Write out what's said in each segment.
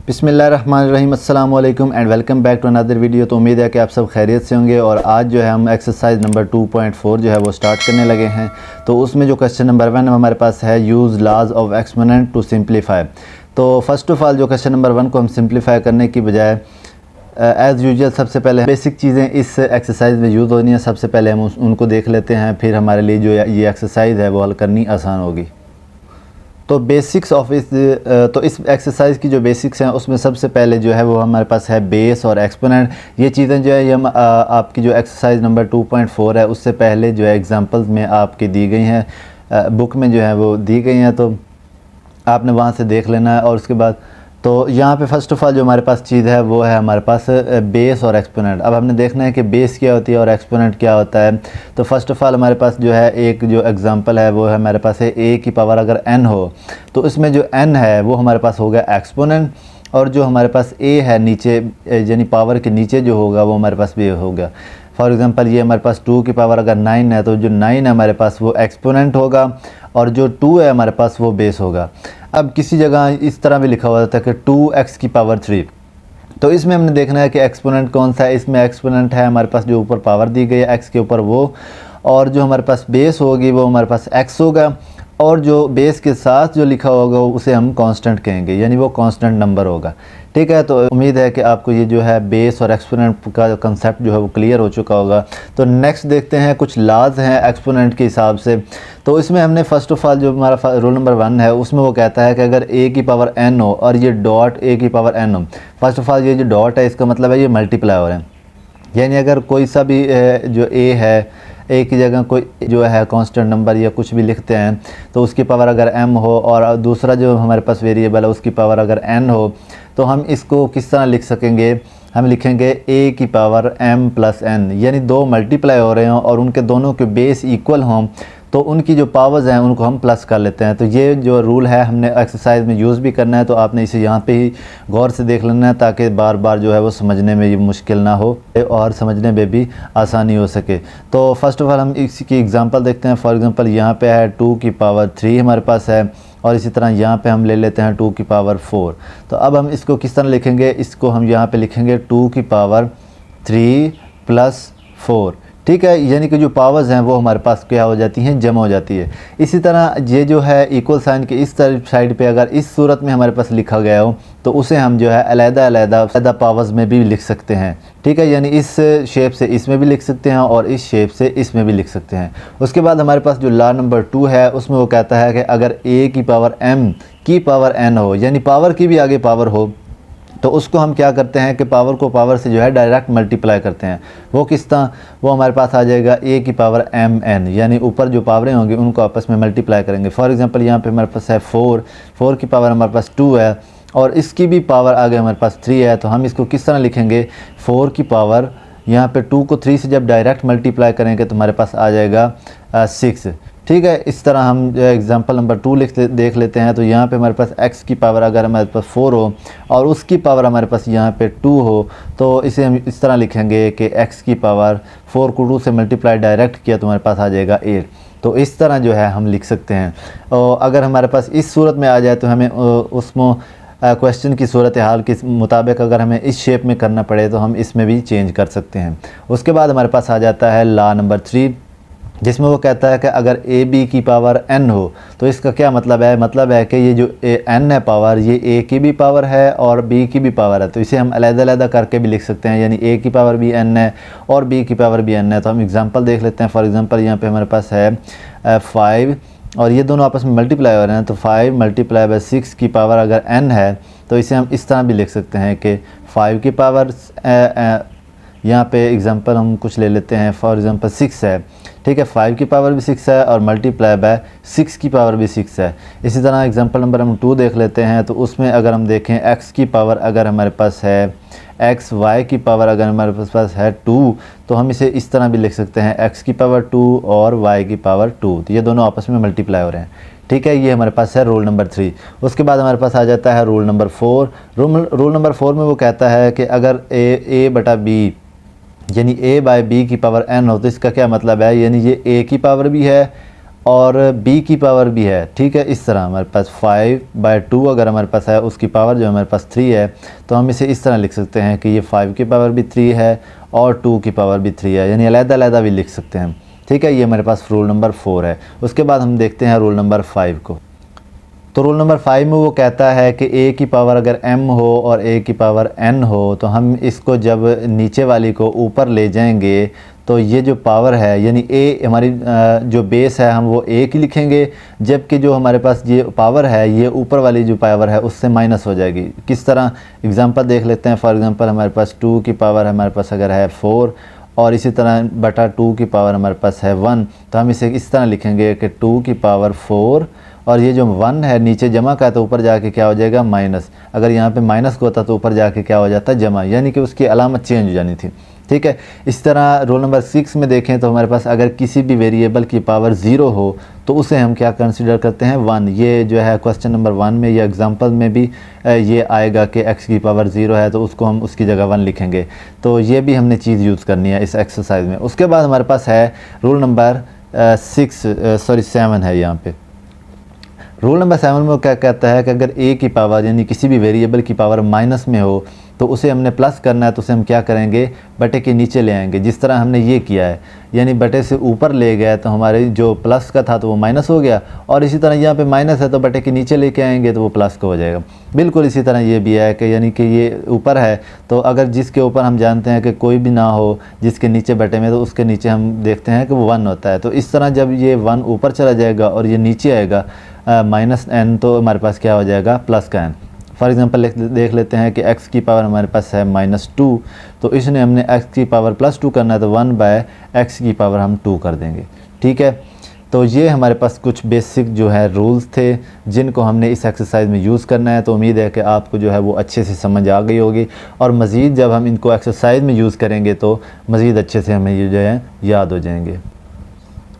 बिस्मिल्लाहिर्रहमानिर्रहीम, अस्सलाम वालेकुम and welcome back to another video. तो उम्मीद है कि आप सब खैरियत से होंगे। और आज जो है हम एक्सरसाइज नंबर 2.4 जो है वो स्टार्ट करने लगे हैं। तो उसमें जो क्वेश्चन नंबर 1 हमारे पास है, यूज़ लाज ऑफ एक्सपोनेंट टू सिंप्लीफाई। तो फर्स्ट ऑफ़ ऑल जो क्वेश्चन नंबर 1 को हम सिंप्लीफाई करने की बजाय एज़ यूजुअल सबसे पहले बेसिक चीज़ें इस एक्सरसाइज में यूज़ होनी है। सबसे पहले हम उनको देख लेते हैं, फिर हमारे लिए जो ये एक्सरसाइज है वो हल करनी आसान होगी। तो बेसिक्स ऑफ इस एक्सरसाइज की जो बेसिक्स हैं उसमें सबसे पहले जो है वो हमारे पास है बेस और एक्सपोनेंट। ये चीज़ें जो है ये हम आपकी जो एक्सरसाइज नंबर 2.4 है उससे पहले जो है एग्जांपल्स में आपकी दी गई हैं, बुक में जो है वो दी गई हैं, तो आपने वहाँ से देख लेना है। और उसके बाद तो यहाँ पे फ़र्स्ट ऑफ़ ऑल जो हमारे पास चीज़ है वो है हमारे पास बेस और एक्सपोनेंट। अब हमने देखना है कि बेस क्या होती है और एक्सपोनेंट क्या होता है। तो फ़र्स्ट ऑफ़ ऑल हमारे पास जो है एक जो एग्जांपल है वो है हमारे पास है ए की पावर अगर n हो तो इसमें जो n है वो हमारे पास हो गया एक्सपोनेंट, और जो हमारे पास a है नीचे यानी पावर के नीचे जो होगा वो हमारे पास भी होगा। फॉर एग्ज़ाम्पल ये हमारे पास 2 की पावर अगर 9 है तो जो 9 है हमारे पास वो एक्सपोनेंट होगा और जो 2 है हमारे पास वो बेस होगा। अब किसी जगह इस तरह भी लिखा हुआ था कि 2x की पावर 3, तो इसमें हमने देखना है कि एक्सपोनेंट कौन सा है। इसमें एक्सपोनेंट है हमारे पास जो ऊपर पावर दी गई है x के ऊपर वो, और जो हमारे पास बेस होगी वो हमारे पास x होगा, और जो बेस के साथ जो लिखा होगा उसे हम कांस्टेंट कहेंगे, यानी वो कांस्टेंट नंबर होगा। ठीक है, तो उम्मीद है कि आपको ये जो है बेस और एक्सपोनेंट का कंसेप्ट जो है वो क्लियर हो चुका होगा। तो नेक्स्ट देखते हैं कुछ लाज हैं एक्सपोनेंट के हिसाब से। तो इसमें हमने फ़र्स्ट ऑफ़ ऑल जो हमारा रूल नंबर 1 है उसमें वो कहता है कि अगर a की पावर n हो और ये डॉट a की पावर n हो, फ़र्स्ट ऑफ़ ऑल ये जो डॉट है इसका मतलब है ये मल्टीप्लाई हो रहे हैं, यानी अगर कोई सा भी जो a है एक की जगह कोई जो है कांस्टेंट नंबर या कुछ भी लिखते हैं तो उसकी पावर अगर m हो और दूसरा जो हमारे पास वेरिएबल है उसकी पावर अगर n हो, तो हम इसको किस तरह लिख सकेंगे। हम लिखेंगे a की पावर m प्लस n, यानी दो मल्टीप्लाई हो रहे हों और उनके दोनों के बेस इक्वल हों तो उनकी जो पावर्स हैं उनको हम प्लस कर लेते हैं। तो ये जो रूल है हमने एक्सरसाइज में यूज़ भी करना है, तो आपने इसे यहाँ पे ही गौर से देख लेना है ताकि बार बार जो है वो समझने में ये मुश्किल ना हो और समझने में भी आसानी हो सके। तो फर्स्ट ऑफ़ ऑल हम इसकी एग्जांपल देखते हैं। फॉर एग्ज़ाम्पल यहाँ पे है 2 की पावर 3 हमारे पास है, और इसी तरह यहाँ पे हम ले लेते हैं 2 की पावर 4। तो अब हम इसको किस तरह लिखेंगे, इसको हम यहाँ पे लिखेंगे 2 की पावर 3 प्लस 4। ठीक है, यानी कि जो पावर्स हैं वो हमारे पास क्या हो जाती हैं, जमा हो जाती है। इसी तरह ये जो है इक्वल साइन के इस तरफ साइड पे अगर इस सूरत में हमारे पास लिखा गया हो तो उसे हम जो है अलग-अलग पावर्स में भी लिख सकते हैं। ठीक है, यानी इस शेप से इसमें भी लिख सकते हैं और इस शेप से इसमें भी लिख सकते हैं। उसके बाद हमारे पास जो लॉ नंबर 2 है उसमें वो कहता है कि अगर a की पावर m की पावर n हो, यानी पावर की भी आगे पावर हो, तो उसको हम क्या करते हैं कि पावर को पावर से जो है डायरेक्ट मल्टीप्लाई करते हैं। वो किस तरह, वो हमारे पास आ जाएगा a की पावर mn, यानी ऊपर जो पावरें होंगी उनको आपस में मल्टीप्लाई करेंगे। फॉर एग्जांपल यहाँ पे हमारे पास है 4 की पावर हमारे पास 2 है और इसकी भी पावर आगे हमारे पास 3 है। तो हम इसको किस तरह लिखेंगे, 4 की पावर यहाँ पे 2 को 3 से जब डायरेक्ट मल्टीप्लाई करेंगे तो हमारे पास आ जाएगा 6। ठीक है, इस तरह हम एग्जांपल नंबर 2 देख लेते हैं। तो यहाँ पे हमारे पास x की पावर अगर हमारे पास 4 हो और उसकी पावर हमारे पास यहाँ पे 2 हो, तो इसे हम इस तरह लिखेंगे कि x की पावर 4 को 2 से मल्टीप्लाई डायरेक्ट किया तो हमारे पास आ जाएगा 8। तो इस तरह जो है हम लिख सकते हैं। और अगर हमारे पास इस सूरत में आ जाए तो हमें उसमें क्वेश्चन की सूरत हाल के मुताबिक अगर हमें इस शेप में करना पड़े तो हम इसमें भी चेंज कर सकते हैं। उसके बाद हमारे पास आ जाता है लॉ नंबर 3, जिसमें वो कहता है कि अगर a b की पावर n हो तो इसका क्या मतलब है, मतलब है कि ये जो n है पावर, ये a की भी पावर है और b की भी पावर है। तो इसे हम अलग-अलग करके भी लिख सकते हैं, यानी a की पावर भी n है और b की पावर भी n है। तो हम एग्जांपल देख लेते हैं। फॉर एग्जांपल यहाँ पे हमारे पास है 5 और ये दोनों आपस में मल्टीप्लाई हो रहे हैं, तो 5 मल्टीप्लाई बाय 6 की पावर अगर n है तो इसे हम इस तरह भी लिख सकते हैं कि 5 की पावर यहाँ पे एग्जांपल हम कुछ ले लेते हैं। फॉर एग्जांपल 6 है, ठीक है, 5 की पावर भी 6 है और मल्टीप्लाई बाय 6 की पावर भी 6 है। इसी तरह एग्जांपल नंबर हम 2 देख लेते हैं। तो उसमें अगर हम देखें x की पावर अगर हमारे पास है x, y की पावर अगर हमारे पास है 2, तो हम इसे इस तरह भी लिख सकते हैं x की पावर 2 और y की पावर 2, तो ये दोनों आपस में मल्टीप्लाई हो रहे हैं। ठीक है, ये हमारे पास है रूल नंबर 3। उसके बाद हमारे पास आ जाता है रूल नंबर 4। रूल नंबर 4 में वो कहता है कि अगर a बटा b यानी a बाय b की पावर n हो तो इसका क्या मतलब है, यानी ये a की पावर भी है और b की पावर भी है, ठीक है। इस तरह हमारे पास 5/2 अगर हमारे पास है, उसकी पावर जो हमारे पास 3 है, तो हम इसे इस तरह लिख सकते हैं कि ये 5 की पावर भी 3 है और 2 की पावर भी 3 है, यानी अलग-अलग भी लिख सकते हैं, ठीक है। ये हमारे पास रूल नंबर 4 है। उसके बाद हम देखते हैं रूल नंबर 5 को। तो रूल नंबर 5 में वो कहता है कि a की पावर अगर m हो और a की पावर n हो, तो हम इसको जब नीचे वाली को ऊपर ले जाएंगे तो ये जो पावर है यानी a हमारी जो बेस है हम वो a की लिखेंगे, जबकि जो हमारे पास ये पावर है ये ऊपर वाली जो पावर है उससे माइनस हो जाएगी। किस तरह, एग्जांपल देख लेते हैं। फॉर एग्जांपल हमारे पास 2 की पावर हमारे पास अगर है 4 और इसी तरह बटा 2 की पावर हमारे पास है 1, तो हम इसे इस तरह लिखेंगे कि 2 की पावर 4 और ये जो 1 है नीचे जमा का है तो ऊपर जाके क्या हो जाएगा माइनस। अगर यहाँ पे माइनस को होता तो ऊपर जाके क्या हो जाता जमा, यानी कि उसकी अलामत चेंज हो जानी थी, ठीक है। इस तरह रूल नंबर 6 में देखें तो हमारे पास अगर किसी भी वेरिएबल की पावर 0 हो तो उसे हम क्या कंसीडर करते हैं 1। ये जो है क्वेश्चन नंबर 1 में या एग्जांपल में भी ये आएगा कि x की पावर 0 है तो उसको हम उसकी जगह 1 लिखेंगे। तो ये भी हमने चीज़ यूज़ करनी है इस एक्सरसाइज में। उसके बाद हमारे पास है रूल नंबर 7 है। यहाँ पे रूल नंबर 7 में वो क्या कहता है कि अगर a की पावर यानी किसी भी वेरिएबल की पावर माइनस में हो तो उसे हमने प्लस करना है, तो उसे हम क्या करेंगे बटे के नीचे ले आएंगे, जिस तरह हमने ये किया है। यानी बटे से ऊपर ले गए तो हमारे जो प्लस का था तो वो माइनस हो गया, और इसी तरह यहाँ पे माइनस है तो बटे के नीचे लेके आएंगे तो वो प्लस का हो जाएगा। बिल्कुल इसी तरह ये भी है कि यानी कि ये ऊपर है तो अगर जिसके ऊपर हम जानते हैं कि कोई भी ना हो जिसके नीचे बटे में, तो उसके नीचे हम देखते हैं कि वो 1 होता है। तो इस तरह जब ये 1 ऊपर चला जाएगा और ये नीचे आएगा -n, तो हमारे पास क्या हो जाएगा प्लस का n। फॉर एग्जांपल देख लेते हैं कि x की पावर हमारे पास है -2, तो इसने हमने x की पावर +2 करना है तो 1/x की पावर हम 2 कर देंगे, ठीक है। तो ये हमारे पास कुछ बेसिक जो है रूल्स थे जिनको हमने इस एक्सरसाइज में यूज़ करना है। तो उम्मीद है कि आपको जो है वो अच्छे से समझ आ गई होगी, और मज़ीद जब हम इनको एक्सरसाइज में यूज़ करेंगे तो मज़ीद अच्छे से हमें ये जो है याद हो जाएंगे।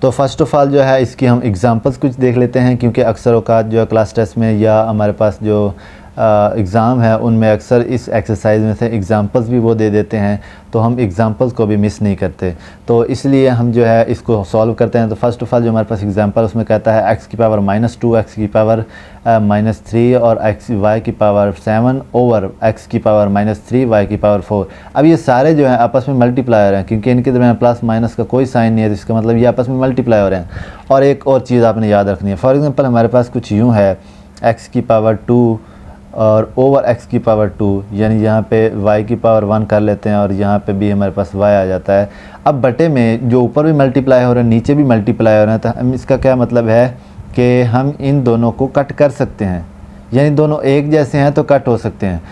तो फ़र्स्ट ऑफ़ ऑल जो है इसकी हम एग्ज़ाम्पल्स कुछ देख लेते हैं, क्योंकि अक्सर औक़ात जो है क्लास टेस्ट में या हमारे पास जो एग्ज़ाम है उनमें अक्सर इस एक्सरसाइज में से एग्ज़ाम्पल्स भी वो दे देते हैं, तो हम एग्ज़ाम्पल्स को भी मिस नहीं करते। तो इसलिए हम जो है इसको सॉल्व करते हैं। तो फ़र्स्ट ऑफ़ ऑल जो हमारे पास एग्ज़ाम्पल उसमें कहता है x की पावर -2, x की पावर -3 और y की पावर 7 ओवर x की पावर -3, y की पावर 4। अब ये सारे जो हैं आपस में मल्टीप्लायर हैं, क्योंकि इनके दरमियान प्लस माइनस का कोई साइन नहीं है, तो इसका मतलब ये आपस में मल्टीप्लाई हो रहे हैं। और एक और चीज़ आपने याद रखनी है। फॉर एग्ज़ाम्पल हमारे पास कुछ यूँ है x की पावर 2 और ओवर x की पावर 2, यानी यहाँ पे y की पावर 1 कर लेते हैं और यहाँ पे भी हमारे पास y आ जाता है। अब बटे में जो ऊपर भी मल्टीप्लाई हो रहे हैं नीचे भी मल्टीप्लाई हो रहे हैं, तो हम इसका क्या मतलब है कि हम इन दोनों को कट कर सकते हैं, यानी दोनों एक जैसे हैं तो कट हो सकते हैं।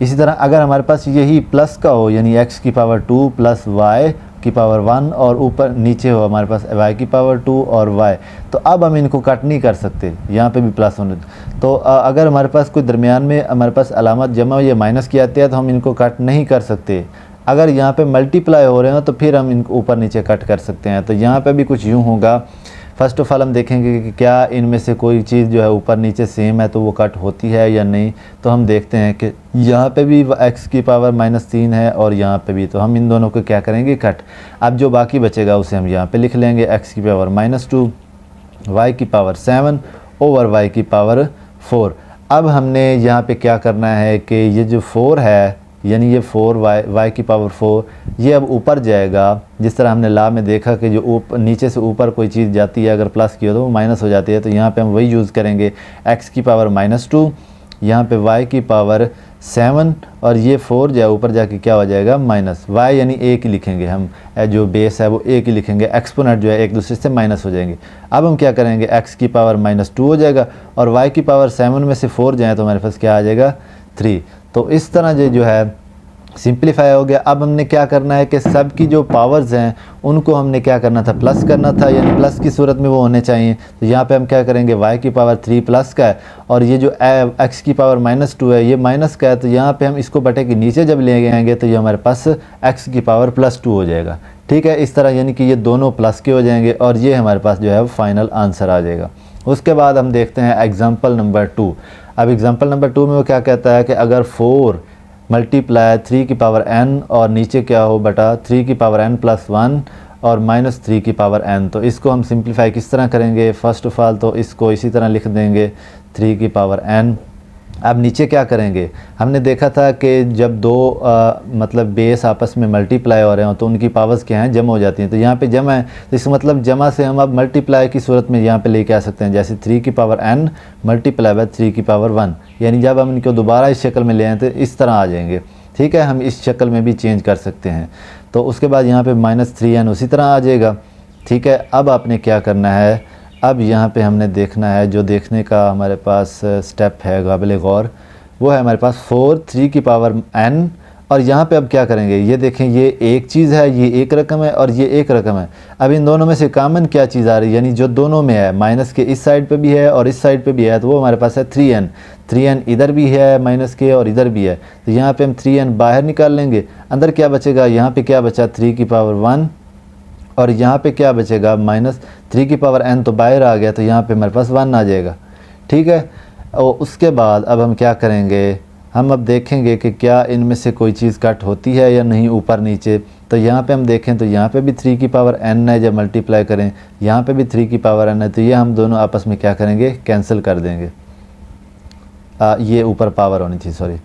इसी तरह अगर हमारे पास यही प्लस का हो, यानी x की पावर 2 प्लस y की पावर 1 और ऊपर नीचे हो हमारे पास y की पावर 2 और y, तो अब हम इनको कट नहीं कर सकते, यहाँ पे भी प्लस होने। तो अगर हमारे पास कोई दरमियान में हमारे पास अलामत जमा या माइनस की आती है तो हम इनको कट नहीं कर सकते। अगर यहाँ पे मल्टीप्लाई हो रहे हो तो फिर हम इनको ऊपर नीचे कट कर सकते हैं। तो यहाँ पे भी कुछ यूँ होगा। फ़र्स्ट ऑफ़ ऑल हम देखेंगे कि क्या इनमें से कोई चीज़ जो है ऊपर नीचे सेम है तो वो कट होती है या नहीं। तो हम देखते हैं कि यहाँ पे भी x की पावर -3 है और यहाँ पे भी, तो हम इन दोनों को क्या करेंगे कट। अब जो बाकी बचेगा उसे हम यहाँ पे लिख लेंगे x की पावर -2, y की पावर 7 ओवर y की पावर 4। अब हमने यहाँ पे क्या करना है कि ये जो 4 है यानी ये 4y की पावर 4 ये अब ऊपर जाएगा। जिस तरह हमने ला में देखा कि जो नीचे से ऊपर कोई चीज़ जाती है अगर प्लस की हो तो वो माइनस हो जाती है, तो यहाँ पे हम वही यूज़ करेंगे x की पावर -2, यहाँ पे y की पावर 7 और ये 4 जो है ऊपर जाके क्या हो जाएगा माइनस y, यानी a की लिखेंगे हम, जो बेस है वो a की लिखेंगे, एक्सपोनेंट जो है एक दूसरे से माइनस हो जाएंगे। अब हम क्या करेंगे x की पावर -2 हो जाएगा और y की पावर 7 में से 4 जाए तो हमारे पास क्या आ जाएगा 3। तो इस तरह जो है सिंप्लीफाई हो गया। अब हमने क्या करना है कि सब की जो पावर्स हैं उनको हमने क्या करना था प्लस करना था, यानी प्लस की सूरत में वो होने चाहिए। तो यहाँ पे हम क्या करेंगे y की पावर 3 प्लस का है और ये जो x की पावर -2 है ये माइनस का है, तो यहाँ पे हम इसको बटे के नीचे जब ले आएंगे तो ये हमारे पास x की पावर +2 हो जाएगा, ठीक है। इस तरह यानी कि ये दोनों प्लस के हो जाएंगे और ये हमारे पास जो है फाइनल आंसर आ जाएगा। उसके बाद हम देखते हैं एग्जाम्पल नंबर 2। अब एग्जाम्पल नंबर 2 में वो क्या कहता है कि अगर 4 मल्टीप्लाई 3 की पावर n और नीचे क्या हो बटा 3 की पावर n + 1 और -3 की पावर n। तो इसको हम सिंप्लीफाई किस तरह करेंगे, फ़र्स्ट ऑफ़ ऑल तो इसको इसी तरह लिख देंगे 3 की पावर n। अब नीचे क्या करेंगे, हमने देखा था कि जब दो मतलब बेस आपस में मल्टीप्लाई हो रहे हो तो उनकी पावर्स क्या हैं, जमा हो जाती हैं। तो यहाँ पे जमा है तो इसका मतलब जमा से हम अब मल्टीप्लाई की सूरत में यहाँ पे लेके आ सकते हैं, जैसे 3 की पावर n मल्टीप्लाई बाय 3 की पावर 1, यानी जब हम इनको दोबारा इस शक्ल में ले आए तो इस तरह आ जाएंगे। ठीक है, हम इस शक्ल में भी चेंज कर सकते हैं। तो उसके बाद यहाँ पे -3n उसी तरह आ जाएगा। ठीक है, अब आपने क्या करना है, अब यहाँ पे हमने देखना है, जो देखने का हमारे पास स्टेप है काबिल गौर, वो है हमारे पास 4 3 की पावर n। और यहाँ पे अब क्या करेंगे, ये देखें ये एक चीज़ है, ये एक रकम है और ये एक रकम है। अब इन दोनों में से कॉमन क्या चीज़ आ रही है, यानी जो दोनों में है, माइनस के इस साइड पे भी है और इस साइड पे भी है, तो वो हमारे पास है 3n। 3n इधर भी है माइनस के और इधर भी है, तो यहाँ पे हम 3n बाहर निकाल लेंगे। अंदर क्या बचेगा, यहाँ पे क्या बचा 3 की पावर 1 और यहाँ पे क्या बचेगा -3 की पावर n, तो बाहर आ गया, तो यहाँ पे हमारे पास 1 आ जाएगा। ठीक है, और उसके बाद अब हम क्या करेंगे, हम अब देखेंगे कि क्या इनमें से कोई चीज़ कट होती है या नहीं ऊपर नीचे। तो यहाँ पे हम देखें तो यहाँ पे भी 3 की पावर n है, जब मल्टीप्लाई करें यहाँ पे भी 3 की पावर n है, तो ये हम दोनों आपस में क्या करेंगे, कैंसिल कर देंगे। ये ऊपर पावर होनी चाहिए, सॉरी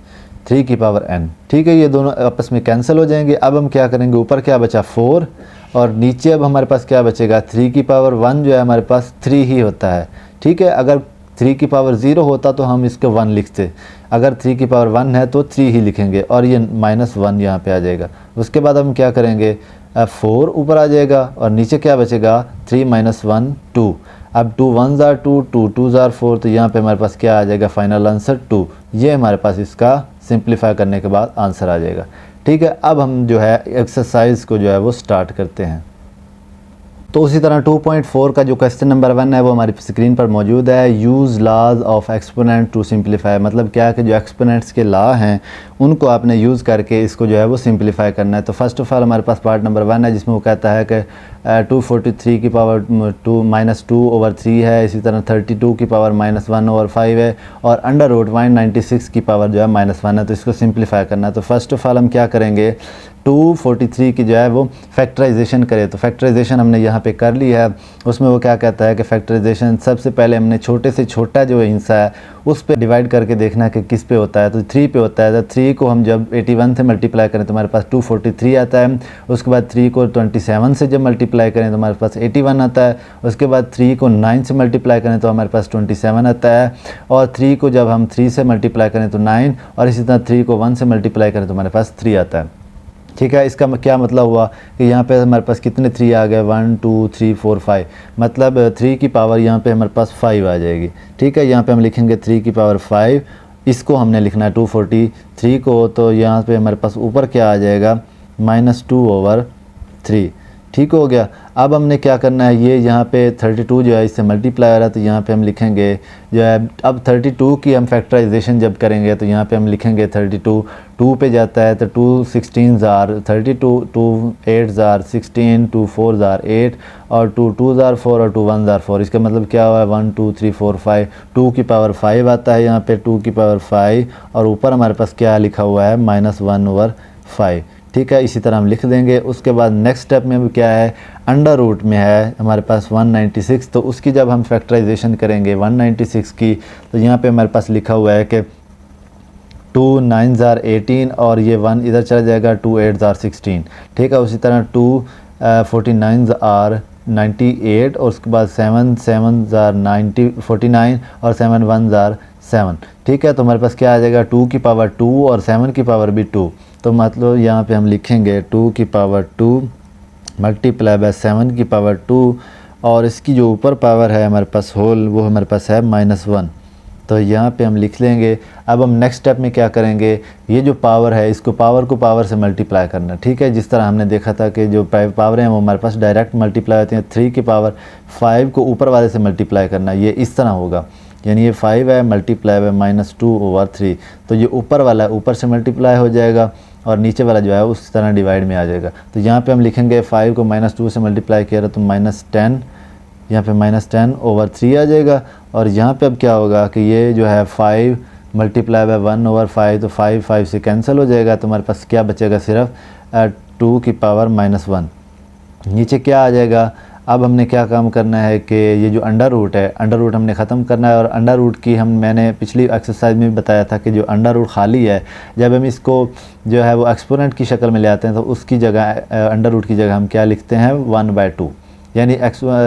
3 की पावर n। ठीक है, ये दोनों आपस में कैंसिल हो जाएंगे। अब हम क्या करेंगे, ऊपर क्या बचा 4 और नीचे अब हमारे पास क्या बचेगा, 3 की पावर 1 जो है हमारे पास 3 ही होता है। ठीक है, अगर 3 की पावर 0 होता तो हम इसको 1 लिखते, अगर 3 की पावर 1 है तो 3 ही लिखेंगे और ये -1 यहाँ पे आ जाएगा। उसके बाद हम क्या करेंगे, 4 ऊपर आ जाएगा और नीचे क्या बचेगा 3 - 1 2। अब 2 1s are 2, 2 2s are 4, तो यहाँ पे हमारे पास क्या आ जाएगा, फाइनल आंसर 2। ये हमारे पास इसका सिंप्लीफाई करने के बाद आंसर आ जाएगा। ठीक है, अब हम जो है एक्सरसाइज को जो है वो स्टार्ट करते हैं। तो उसी तरह 2.4 का जो क्वेश्चन नंबर 1 है वो हमारी स्क्रीन पर मौजूद है। Use laws of exponent to simplify, मतलब क्या है कि जो एक्सपोनेंट्स के लॉ हैं उनको आपने यूज़ करके इसको जो है वो सिंप्लीफाई करना है। तो फर्स्ट ऑफ ऑल हमारे पास पार्ट नंबर 1 है जिसमें वो कहता है कि 243 की पावर -2/3 है, इसी तरह 32 की पावर -1/5 है और अंडर रूट 196 की पावर जो है -1 है। तो इसको सिंप्लीफाई करना है। तो फर्स्ट ऑफ ऑल हम क्या करेंगे, 243 की जो है वो फैक्टराइजेशन करें। तो फैक्टराइजेशन हमने यहाँ पे कर ली है। उसमें वो क्या कहता है कि फैक्टराइजेशन सबसे पहले हमने छोटे से छोटा जो हिस्सा है उस पे डिवाइड करके देखना है कि किस पे होता है। तो 3 पे होता है। तो 3 को हम जब 81 से मल्टीप्लाई करें तो हमारे पास 243 आता है। उसके बाद 3 को 27 से जब मल्टीप्लाई करें तो हमारे पास 81 आता है। उसके बाद 3 को 9 से मल्टीप्लाई करें तो हमारे पास 27 आता है। और 3 को जब हम 3 से मल्टीप्लाई करें तो 9, और इसी तरह 3 को 1 से मल्टीप्लाई करें तो हमारे पास 3 आता है। ठीक है, इसका क्या मतलब हुआ कि यहाँ पे हमारे पास कितने 3 आ गए, 1 2 3 4 5, मतलब 3 की पावर यहाँ पे हमारे पास 5 आ जाएगी। ठीक है, यहाँ पे हम लिखेंगे 3 की पावर 5, इसको हमने लिखना है 243 को, तो यहाँ पे हमारे पास ऊपर क्या आ जाएगा -2/3। ठीक हो गया। अब हमने क्या करना है, ये यहाँ पे 32 जो है इससे मल्टीप्लाई हो रहा है, तो यहाँ पे हम लिखेंगे जो है, अब 32 की हम फैक्टराइजेशन जब करेंगे तो यहाँ पे हम लिखेंगे 32 2 पे जाता है तो 2 16s are 32, 2 8s are 16, 2 4s are 8 और 2 2s are 4 और 2 1s are 4। इसका मतलब क्या हुआ, 1 2 3 4 5, 2 की पावर 5 आता है यहाँ पे, 2 की पावर 5 और ऊपर हमारे पास क्या लिखा हुआ है -1/5। ठीक है, इसी तरह हम लिख देंगे। उसके बाद नेक्स्ट स्टेप में भी क्या है, अंडर रूट में है हमारे पास 196, तो उसकी जब हम फैक्टराइजेशन करेंगे 196 की, तो यहाँ पे हमारे पास लिखा हुआ है कि 2 9s are 18 और ये 1 इधर चला जाएगा, 2 8s are 16। ठीक है, उसी तरह 2 49s are 98 और उसके बाद 7 7s are 49 और 7 1s are 7। ठीक है, तो हमारे पास क्या आ जाएगा, 2 की पावर 2 और 7 की पावर भी 2। तो मतलब यहाँ पे हम लिखेंगे 2 की पावर 2 मल्टीप्लाई बाय 7 की पावर 2 और इसकी जो ऊपर पावर है हमारे पास होल, वो हमारे पास है -1। तो यहाँ पे हम लिख लेंगे। अब हम नेक्स्ट स्टेप में क्या करेंगे, ये जो पावर है इसको पावर को पावर से मल्टीप्लाई करना। ठीक है, जिस तरह हमने देखा था कि जो पावर हैं वो हमारे पास डायरेक्ट मल्टीप्लाई होती हैं। 3 की पावर 5 को ऊपर वाले से मल्टीप्लाई करना, ये इस तरह होगा, यानी ये 5 है मल्टीप्लाई बाय -2/3। तो ये ऊपर वाला है ऊपर से मल्टीप्लाई हो जाएगा और नीचे वाला जो है उस तरह डिवाइड में आ जाएगा। तो यहाँ पे हम लिखेंगे 5 को -2 से मल्टीप्लाई किया तो -10, यहाँ पे -10/3 आ जाएगा। और यहाँ पे अब क्या होगा कि ये जो है 5 मल्टीप्लाई बाय 1/5, तो 5 5 से कैंसिल हो जाएगा। तो हमारे पास क्या बचेगा, सिर्फ 2 की पावर -1। नीचे क्या आ जाएगा। अब हमने क्या काम करना है कि ये जो अंडर रूट है, अंडर रूट हमने ख़त्म करना है। और अंडर रूट की मैंने पिछली एक्सरसाइज में भी बताया था कि जो अंडर रूट खाली है, जब हम इसको जो है वो एक्सपोनेंट की शक्ल में ले आते हैं तो उसकी जगह अंडर रूट की जगह हम क्या लिखते हैं 1/2। यानी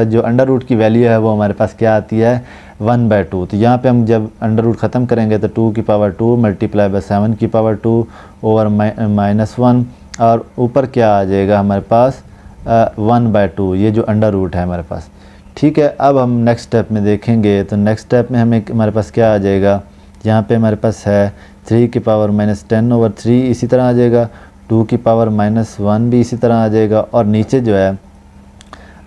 जो अंडर रूट की वैल्यू है वो हमारे पास क्या आती है 1/2। तो यहाँ पे हम जब अंडर रूट ख़त्म करेंगे तो 2 की पावर 2 मल्टीप्लाई बाय 7 की पावर 2 ओवर -1, और ऊपर क्या आ जाएगा हमारे पास 1/2, ये जो अंडर रूट है हमारे पास। ठीक है, अब हम नेक्स्ट स्टेप में देखेंगे तो नेक्स्ट स्टेप में हमारे पास क्या आ जाएगा। यहाँ पे हमारे पास है 3 की पावर -10/3 इसी तरह आ जाएगा, 2 की पावर -1 भी इसी तरह आ जाएगा। और नीचे जो है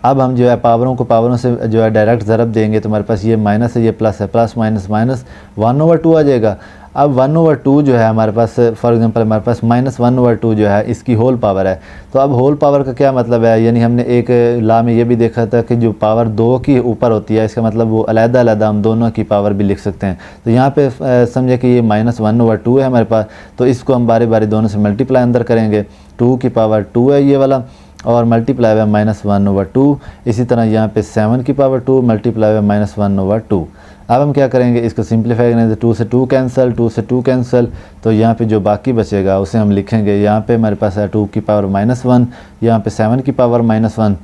अब हम जो है पावरों को पावरों से जो है डायरेक्ट ज़रब देंगे तो हमारे पास ये माइनस है, ये प्लस है, प्लस माइनस माइनस 1/2 आ जाएगा। अब 1/2 जो है हमारे पास, फॉर एग्जांपल हमारे पास -1/2 जो है इसकी होल पावर है। तो अब होल पावर का क्या मतलब है, यानी हमने एक लॉ में ये भी देखा था कि जो पावर 2 की ऊपर होती है इसका मतलब वो अलग-अलग हम दोनों की पावर भी लिख सकते हैं। तो यहाँ पे समझे कि ये -1/2 है हमारे पास, तो इसको हम बारी बारी दोनों से मल्टीप्लाई अंदर करेंगे। 2 की पावर 2 है ये वाला, और मल्टीप्लाई बाय -1/2। इसी तरह यहाँ पे 7 की पावर 2 मल्टीप्लाई बाय -1/2। अब हम क्या करेंगे, इसको सिंप्लीफाई करेंगे तो 2 से 2 कैंसिल, 2 से 2 कैंसिल, तो यहाँ पे जो बाकी बचेगा उसे हम लिखेंगे। यहाँ पे हमारे पास है 2 की पावर -1, यहाँ पे 7 की पावर -1।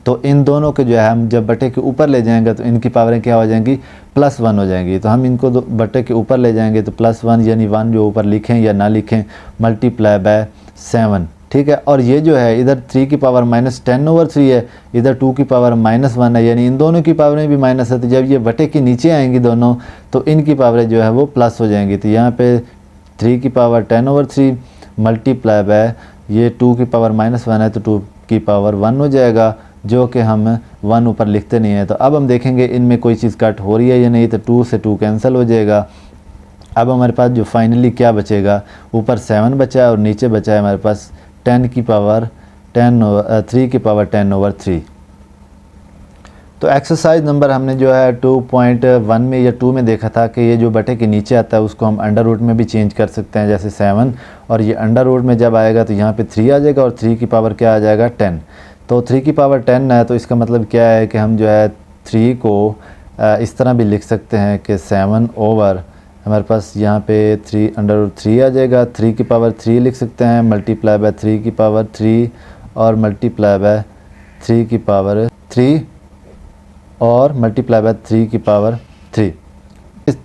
तो इन दोनों के जो है हम जब बटे के ऊपर ले जाएंगे तो इनकी पावरें क्या हो जाएंगी +1 हो जाएंगी। तो हम इनको बटे के ऊपर ले जाएंगे तो +1 यानी 1 जो ऊपर लिखें या ना लिखें मल्टीप्लाई बाय 7। ठीक है, और ये जो है इधर 3 की पावर -10/3 है, इधर 2 की पावर -1 है, यानी इन दोनों की पावरें भी माइनस है। तो जब ये बटे के नीचे आएंगी दोनों तो इनकी पावरें जो है वो प्लस हो जाएंगी। तो यहाँ पे 3 की पावर 10/3 मल्टीप्लाई बाय ये 2 की पावर -1 है तो 2 की पावर 1 हो जाएगा, जो कि हम 1 ऊपर लिखते नहीं है। तो अब हम देखेंगे इनमें कोई चीज़ कट हो रही है या नहीं, तो 2 से 2 कैंसिल हो जाएगा। अब हमारे पास जो फाइनली क्या बचेगा, ऊपर 7 बचा है और नीचे बचा है हमारे पास 3 की पावर 10/3। तो एक्सरसाइज नंबर हमने जो है 2.1 में या 2 में देखा था कि ये जो बटे के नीचे आता है उसको हम अंडर रूट में भी चेंज कर सकते हैं, जैसे 7, और ये अंडर रूट में जब आएगा तो यहाँ पे 3 आ जाएगा और 3 की पावर क्या आ जाएगा 10। तो 3 की पावर 10 है तो इसका मतलब क्या है कि हम जो है 3 को इस तरह भी लिख सकते हैं कि 7 ओवर हमारे पास यहाँ पे 3 आ जाएगा, 3 की पावर 3 लिख सकते हैं मल्टीप्लाई बाय 3 की पावर 3 और मल्टीप्लाई बाय 3 की पावर 3 और मल्टीप्लाई बाय 3 की पावर 3।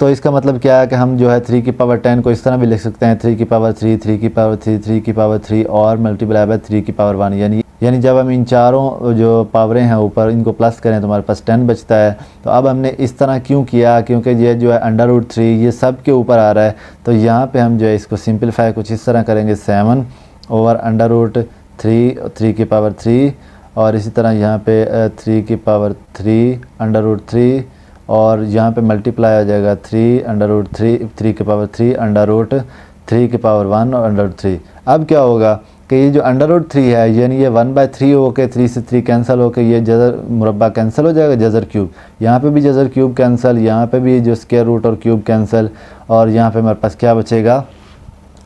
तो इसका मतलब क्या है कि हम जो है 3 की पावर 10 को इस तरह भी लिख सकते हैं 3 की पावर 3, 3 की पावर 3, 3 की पावर 3 और मल्टीप्लाई बाय 3 की पावर 1। यानी जब हम इन चारों जो पावरें हैं ऊपर इनको प्लस करें तो हमारे पास 10 बचता है। तो अब हमने इस तरह क्यों किया, क्योंकि ये जो है √3 ये सब के ऊपर आ रहा है। तो यहाँ पे हम जो है इसको सिंपलीफाई कुछ इस तरह करेंगे 7 ओवर √3, 3 की पावर 3, और इसी तरह यहाँ पे 3 की पावर 3 √3, और यहाँ पे मल्टीप्लाई हो जाएगा 3 √3, 3 की पावर 3 √3 की पावर 1 और √3। अब क्या होगा कि ये जो √3 है यानी ये 1/3 होके 3 से 3 कैंसिल होके ये जज़र मुरब्बा कैंसिल हो जाएगा, जज़र क्यूब, यहाँ पे भी जज़र क्यूब कैंसिल, यहाँ पे भी जो स्क्वायर रूट और क्यूब कैंसिल, और यहाँ पे हमारे पास क्या बचेगा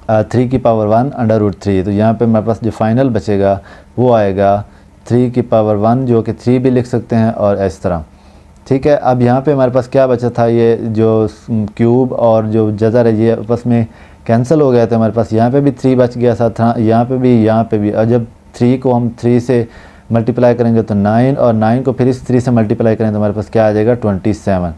3 की पावर 1 √3। तो यहाँ पे हमारे पास जो फाइनल बचेगा वो आएगा 3 की पावर 1 जो कि 3 भी लिख सकते हैं और इस तरह। ठीक है, अब यहाँ पे हमारे पास क्या बचा था, ये जो क्यूब और जो जज़र है ये आपस में कैंसिल हो गया था। हमारे पास यहाँ पे भी 3 बच गया था, यहाँ पे भी। और जब 3 को हम 3 से मल्टीप्लाई करेंगे तो 9, और 9 को फिर इस 3 से मल्टीप्लाई करेंगे तो हमारे पास क्या आ जाएगा 27।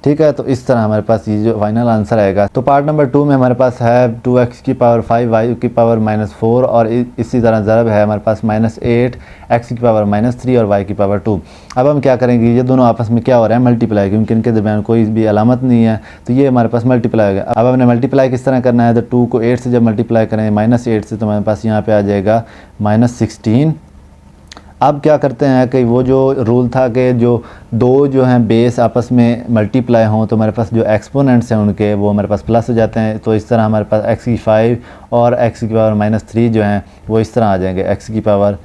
ठीक है, तो इस तरह हमारे पास ये जो फाइनल आंसर आएगा। तो पार्ट नंबर 2 में हमारे पास है 2x की पावर 5 y की पावर -4, और इसी तरह ज़रब है हमारे पास -8 x की पावर -3 और y की पावर 2। अब हम क्या करेंगे, ये दोनों आपस में क्या हो रहा है मल्टीप्लाई, क्योंकि इनके दरमियान कोई भी अलामत नहीं है, तो ये हमारे पास मल्टीप्लाई हो गया। अब हमने मल्टीप्लाई किस तरह करना है, तो 2 को 8 से जब मल्टीप्लाई करें -8 से तो हमारे पास यहाँ पर आ जाएगा -16। अब क्या करते हैं कि वो जो रूल था कि जो दो जो हैं बेस आपस में मल्टीप्लाई हों तो हमारे पास जो एक्सपोनेंट्स हैं उनके वो हमारे पास प्लस हो जाते हैं। तो इस तरह हमारे पास x की 5 और x की पावर -3 जो हैं वो इस तरह आ जाएंगे, x की पावर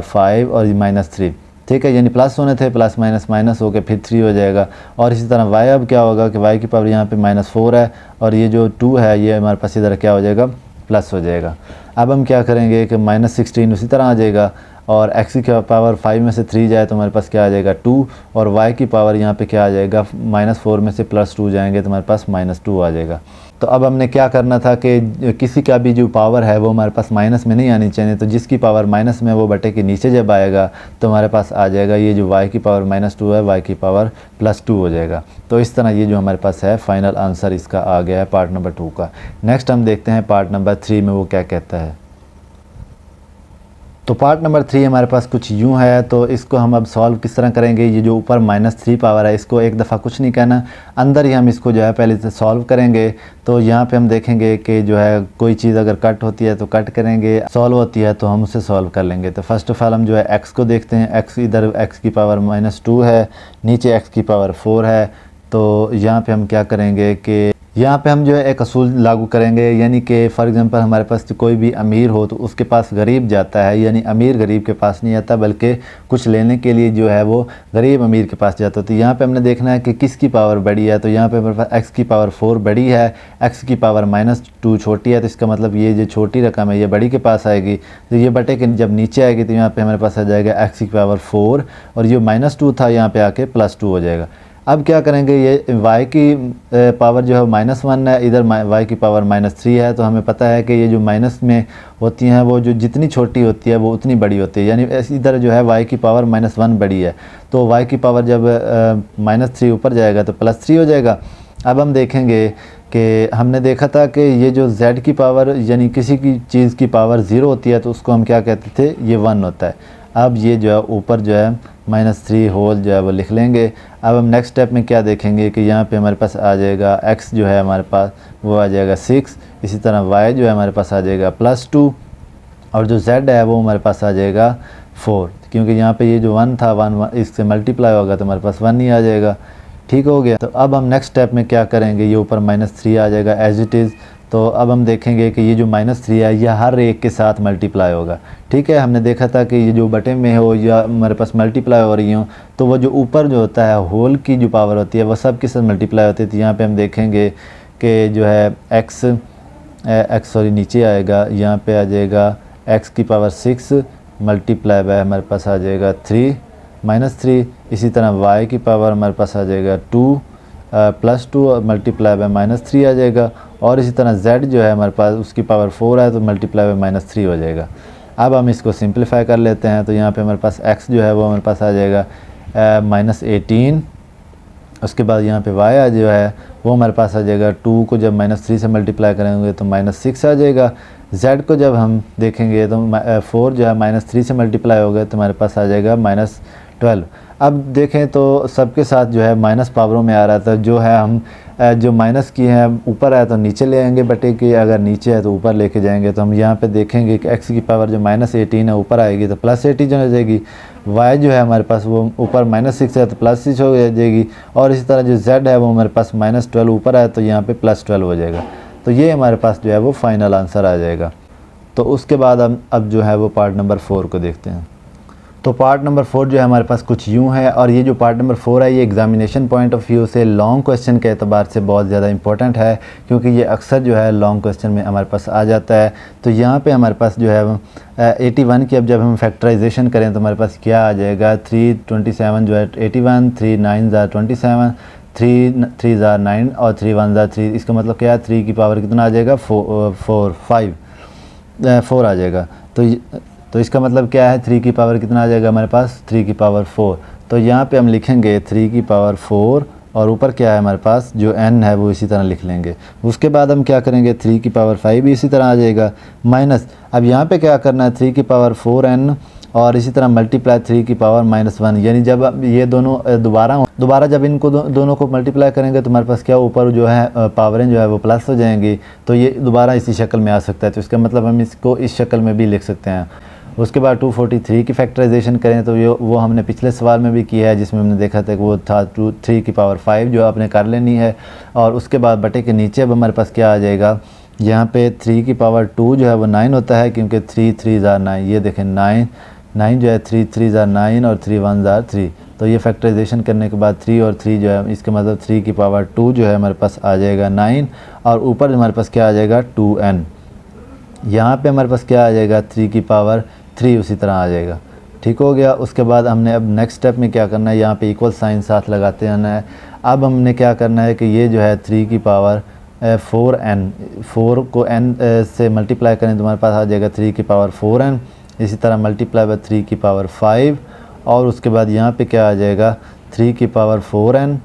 5 और -3। ठीक है, यानी प्लस होने थे, प्लस माइनस माइनस हो के फिर 3 हो जाएगा। और इसी तरह y अब क्या होगा कि y की पावर यहाँ पे -4 है और ये जो 2 है ये हमारे पास इधर क्या हो जाएगा प्लस हो जाएगा। अब हम क्या करेंगे कि -16 उसी तरह आ जाएगा। और x की पावर 5 में से 3 जाए तो हमारे पास क्या आ जाएगा 2, और y की पावर यहाँ पे क्या आ जाएगा -4 में से +2 जाएंगे तो हमारे पास -2 आ जाएगा। तो अब हमने क्या करना था कि किसी का भी जो पावर है वो हमारे पास माइनस में नहीं आनी चाहिए, तो जिसकी पावर माइनस में वो बटे के नीचे जब आएगा तो हमारे पास आ जाएगा ये जो y की पावर -2 है y की पावर +2 हो जाएगा। तो इस तरह ये जो हमारे पास है फाइनल आंसर इसका आ गया है पार्ट नंबर 2 का। नेक्स्ट हम देखते हैं पार्ट नंबर 3 में वो क्या कहता है। तो पार्ट नंबर 3 हमारे पास कुछ यूँ है, तो इसको हम अब सॉल्व किस तरह करेंगे। ये जो ऊपर -3 पावर है इसको एक दफ़ा कुछ नहीं कहना, अंदर ही हम इसको जो है पहले से सॉल्व करेंगे। तो यहाँ पे हम देखेंगे कि जो है कोई चीज़ अगर कट होती है तो कट करेंगे, सॉल्व होती है तो हम उसे सॉल्व कर लेंगे। तो फर्स्ट ऑफ ऑल हम जो है x को देखते हैं। x इधर x की पावर -2 है, नीचे x की पावर 4 है। तो यहाँ पे हम क्या करेंगे कि यहाँ पे हम जो है एक असूल लागू करेंगे, यानी कि फ़ॉर एग्ज़ाम्पल हमारे पास कोई भी अमीर हो तो उसके पास गरीब जाता है, यानी अमीर गरीब के पास नहीं आता बल्कि कुछ लेने के लिए जो है वो गरीब अमीर के पास जाता है। तो यहाँ पे हमने देखना है कि किसकी पावर बड़ी है। तो यहाँ पे हमारे पास x की पावर 4 बड़ी है, x की पावर -2 छोटी है। तो इसका मतलब ये जो छोटी रकम है ये बड़ी के पास आएगी। तो ये बटे के जब नीचे आएगी तो यहाँ पर हमारे पास आ जाएगा x की पावर 4 और ये -2 था यहाँ पर आके +2 हो जाएगा। अब क्या करेंगे, ये y की पावर जो है -1 है, इधर y की पावर -3 है। तो हमें पता है कि ये जो माइनस में होती हैं वो जो जितनी छोटी होती है वो उतनी बड़ी होती है, यानी इधर जो है y की पावर -1 बड़ी है। तो y की पावर जब -3 ऊपर जाएगा तो +3 हो जाएगा। अब हम देखेंगे कि हमने देखा था कि ये जो z की पावर यानी किसी की चीज़ की पावर 0 होती है तो उसको हम क्या कहते थे, ये 1 होता है। अब ये जो है ऊपर जो है -3 होल जो है वो लिख लेंगे। अब हम नेक्स्ट स्टेप में क्या देखेंगे कि यहाँ पे हमारे पास आ जाएगा x जो है हमारे पास वो आ जाएगा 6, इसी तरह y जो है हमारे पास आ जाएगा +2 और जो z है वो हमारे पास आ जाएगा 4, क्योंकि यहाँ पे ये जो 1 था 1 इससे मल्टीप्लाई होगा तो हमारे पास 1 ही आ जाएगा। ठीक हो गया। तो अब हम नेक्स्ट स्टेप में क्या करेंगे, ये ऊपर -3 आ जाएगा एज इट इज़। तो अब हम देखेंगे कि ये जो -3 है यह हर एक के साथ मल्टीप्लाई होगा। ठीक है, हमने देखा था कि ये जो बटे में हो या हमारे पास मल्टीप्लाई हो रही हो तो वो जो ऊपर जो होता है होल की जो पावर होती है वह सब के साथ मल्टीप्लाई होती है। तो यहाँ पे हम देखेंगे कि जो है x नीचे आएगा, यहाँ पे आ जाएगा x की पावर 6 मल्टीप्लाई बाय हमारे पास आ जाएगा 3 इसी तरह y की पावर हमारे पास आ जाएगा 2 +2 और मल्टीप्लाई बाय -3 आ जाएगा। और इसी तरह z जो है हमारे पास उसकी पावर 4 है तो मल्टीप्लाई बाय -3 हो जाएगा। अब हम इसको सिंप्लीफाई कर लेते हैं। तो यहाँ पे हमारे पास x जो है वो हमारे पास आ जाएगा -18, उसके बाद यहाँ पे y जो है वो हमारे पास आ जाएगा 2 को जब -3 से मल्टीप्लाई करेंगे तो -6 आ जाएगा। z को जब हम देखेंगे तो 4 जो है -3 से मल्टीप्लाई हो गया तो हमारे पास आ जाएगा -12। अब देखें तो सबके साथ जो है माइनस पावरों में आ रहा था, जो है हम जो माइनस की है ऊपर है तो नीचे ले आएंगे बटे की, अगर नीचे है तो ऊपर लेके जाएंगे। तो हम यहाँ पे देखेंगे कि x की पावर जो -18 है ऊपर आएगी तो +18 हो जाएगी। y जो है हमारे पास वो ऊपर -6 है तो +6 हो जाएगी। और इसी तरह जो z है वो हमारे पास -12 ऊपर है तो यहाँ पे +12 हो जाएगा। तो ये हमारे पास जो है वो फाइनल आंसर आ जाएगा। तो उसके बाद हम अब जो है वो पार्ट नंबर 4 को देखते हैं। तो पार्ट नंबर 4 जो है हमारे पास कुछ यूँ है, और ये जो पार्ट नंबर 4 है ये एग्जामिनेशन पॉइंट ऑफ व्यू से लॉन्ग क्वेश्चन के एतबार से बहुत ज़्यादा इंपॉर्टेंट है, क्योंकि ये अक्सर जो है लॉन्ग क्वेश्चन में हमारे पास आ जाता है। तो यहाँ पे हमारे पास जो है 81 की अब जब हम फैक्टराइजेशन करें तो हमारे पास क्या आ जाएगा, 327 जो है 81, 3 9 27, 3 3 9 और 3 1 3। इसका मतलब क्या है, 3 की पावर कितना आ जाएगा, 4 आ जाएगा। तो इसका मतलब क्या है, 3 की पावर कितना आ जाएगा हमारे पास, 3 की पावर 4। तो यहाँ पे हम लिखेंगे 3 की पावर 4 और ऊपर क्या है हमारे पास जो n है वो इसी तरह लिख लेंगे। उसके बाद हम क्या करेंगे, 3 की पावर 5 भी इसी तरह आ जाएगा माइनस। अब यहाँ पे क्या करना है, 3 की पावर 4n और इसी तरह मल्टीप्लाई 3 की पावर -1, यानी जब ये दोनों दोबारा जब इनको दोनों को मल्टीप्लाई करेंगे तो हमारे पास क्या ऊपर जो है पावरें जो है वो प्लस हो जाएंगी, तो ये दोबारा इसी शक्ल में आ सकता है। तो इसका मतलब हम इसको इस शक्ल में भी लिख सकते हैं। उसके बाद 243 की फैक्टराइजेशन करें तो वो हमने पिछले सवाल में भी किया है, जिसमें हमने देखा था कि वो था 3 की पावर 5 जो आपने कर लेनी है। और उसके बाद बटे के नीचे अब हमारे पास क्या आ जाएगा, यहाँ पे 3 की पावर 2 जो है वो 9 होता है, क्योंकि 3 3 9, ये देखें 9 जो है 3 3 9 और 3 1 3। तो ये फैक्टराइजेशन करने के बाद 3 और 3 जो है इसका मतलब 3 की पावर 2 जो है हमारे पास आ जाएगा 9 और ऊपर हमारे पास क्या आ जाएगा 2n। यहाँ पे हमारे पास क्या आ जाएगा, 3 की पावर 3 उसी तरह आ जाएगा। ठीक हो गया। उसके बाद हमने अब नेक्स्ट स्टेप में क्या करना है, यहाँ पे इक्वल साइन साथ लगाते आना है। अब हमने क्या करना है कि ये जो है 3 की पावर 4n, 4 को n से मल्टीप्लाई करें तो हमारे पास आ जाएगा 3 की पावर 4n। इसी तरह मल्टीप्लाई बाय 3 की पावर 5, और उसके बाद यहाँ पे क्या आ जाएगा 3 की पावर 4n,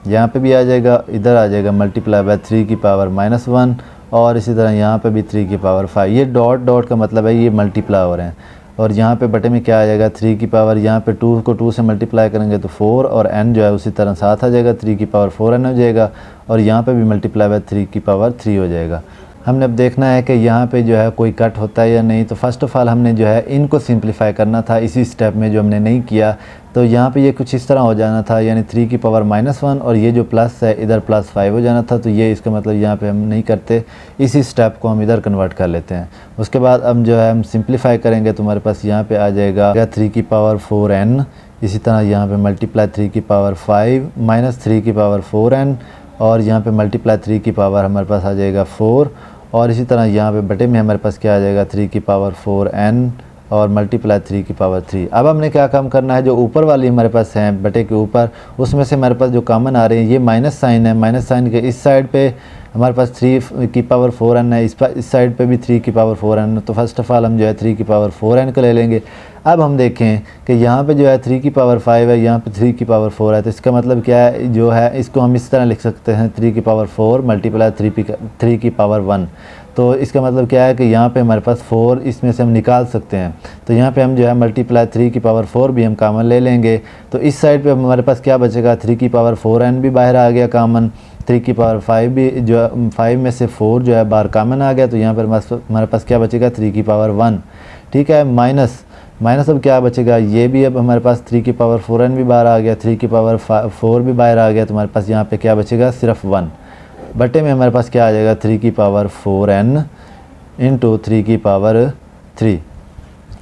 यहाँ पे भी आ जाएगा, इधर आ जाएगा मल्टीप्लाई बाय 3 की पावर -1, और इसी तरह यहाँ पे भी 3 की पावर 5। ये डॉट डॉट का मतलब है ये मल्टीप्लाई हो रहे हैं। और यहाँ पे बटे में क्या आ जाएगा 3 की पावर, यहाँ पे 2 को 2 से मल्टीप्लाई करेंगे तो 4, और n जो है उसी तरह साथ आ जाएगा, 3 की पावर 4n हो जाएगा, और यहाँ पे भी मल्टीप्लाई बाय 3 की पावर 3 हो जाएगा। हमने अब देखना है कि यहाँ पे जो है कोई कट होता है या नहीं। तो फर्स्ट ऑफ़ ऑल हमने जो है इनको सिंप्लीफाई करना था इसी स्टेप में, जो हमने नहीं किया। तो यहाँ पे ये कुछ इस तरह हो जाना था, यानी 3 की पावर -1, और ये जो प्लस है इधर +5 हो जाना था। तो ये इसका मतलब यहाँ पे हम नहीं करते, इसी स्टेप को हम इधर कन्वर्ट कर लेते हैं। उसके बाद अब जो है हम सिंप्लीफाई करेंगे तो हमारे पास यहाँ पे आ जाएगा 3 की पावर 4n, इसी तरह यहाँ पे मल्टीप्लाई 3 की पावर 5 माइनस 3 की पावर 4n, और यहाँ पे मल्टीप्लाई 3 की पावर हमारे पास आ जाएगा 4, और इसी तरह यहाँ पे बटे में हमारे पास क्या आ जाएगा 3 की पावर 4n और मल्टीप्लाई 3 की पावर 3। अब हमने क्या काम करना है, जो ऊपर वाली हमारे पास है बटे के ऊपर, उसमें से हमारे पास जो कॉमन आ रहे हैं ये माइनस साइन है। माइनस साइन के इस साइड पे हमारे पास 3 की पावर 4n है, इस साइड पे भी 3 की पावर 4n। तो फर्स्ट ऑफ़ ऑल हम जो है 3 की पावर 4n को ले लेंगे। अब हम देखें कि यहाँ पे जो है 3 की पावर 5 है, यहाँ पे 3 की पावर 4 है। तो इसका मतलब क्या है, जो है इसको हम इस तरह लिख सकते हैं 3 की पावर 4 मल्टीप्लाई 3 की पावर 1। तो इसका मतलब क्या है कि यहाँ पे हमारे पास 4 इसमें से हम निकाल सकते हैं। तो यहाँ पे हम जो है मल्टीप्लाई 3 की पावर 4 भी हम कॉमन ले लेंगे। तो इस साइड पे हमारे पास क्या बचेगा, 3 की पावर 4n भी बाहर आ गया कॉमन, 3 की पावर 5 भी, जो 5 में से 4 जो है बाहर कॉमन आ गया। तो यहाँ पर हमारे पास क्या बचेगा 3 की पावर 1, ठीक है। माइनस अब क्या बचेगा, ये भी अब हमारे पास 3 की पावर 4n भी बाहर आ गया, 3 की पावर 4 भी बाहर आ गया। तो हमारे पास यहाँ पे क्या बचेगा सिर्फ 1, बटे में हमारे पास क्या आ जाएगा 3 की पावर 4n इंटू 3 की पावर 3।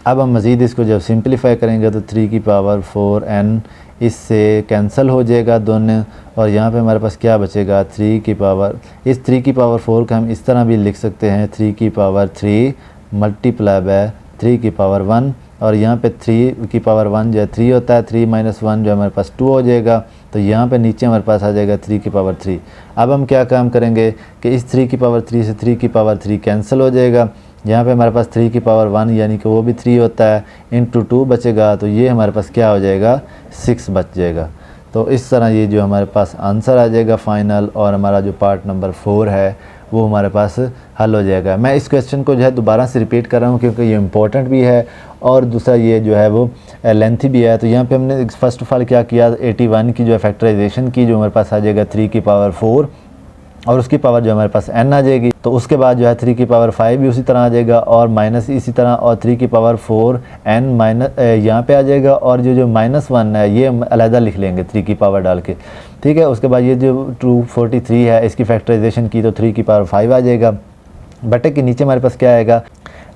अब हम मज़ीद इसको जब सिंप्लीफाई करेंगे तो 3 की पावर 4n इससे कैंसिल हो जाएगा दोनों, और यहाँ पे हमारे पास क्या बचेगा 3 की पावर, इस 3 की पावर 4 का हम इस तरह भी लिख सकते हैं 3 की पावर 3 मल्टीप्लाई बाय 3 की पावर 1, और यहाँ पे 3 की पावर 1 जो है 3 होता है, 3 - 1 जो हमारे पास 2 हो जाएगा। तो यहाँ पे नीचे हमारे पास आ जाएगा 3 की पावर 3। अब हम क्या काम करेंगे कि इस 3 की पावर 3 से 3 की पावर 3 कैंसिल हो जाएगा। यहाँ पे हमारे पास 3 की पावर 1 यानी कि वो भी 3 होता है, इंटू 2 बचेगा। तो ये हमारे पास क्या हो जाएगा 6 बच जाएगा। तो इस तरह ये जो हमारे पास आंसर आ जाएगा फाइनल, और हमारा जो पार्ट नंबर 4 है वो हमारे पास हल हो जाएगा। मैं इस क्वेश्चन को जो है दोबारा से रिपीट कर रहा हूँ क्योंकि ये इंपॉर्टेंट भी है, और दूसरा ये जो है वो लेंथी भी है। तो यहाँ पे हमने फर्स्ट ऑफ ऑल क्या किया, 81 की जो है फैक्टराइजेशन की, जो हमारे पास आ जाएगा 3 की पावर 4, और उसकी पावर जो हमारे पास n आ जाएगी। तो उसके बाद जो है 3 की पावर 5 भी उसी तरह आ जाएगा, और माइनस इसी तरह, और 3 की पावर 4n माइनस यहाँ पे आ जाएगा, और जो -1 है ये हम अलहदा लिख लेंगे 3 की पावर डाल के, ठीक है। उसके बाद ये जो 243 है इसकी फैक्टराइजेशन की तो 3 की पावर 5 आ जाएगा। बटे के नीचे हमारे पास क्या आएगा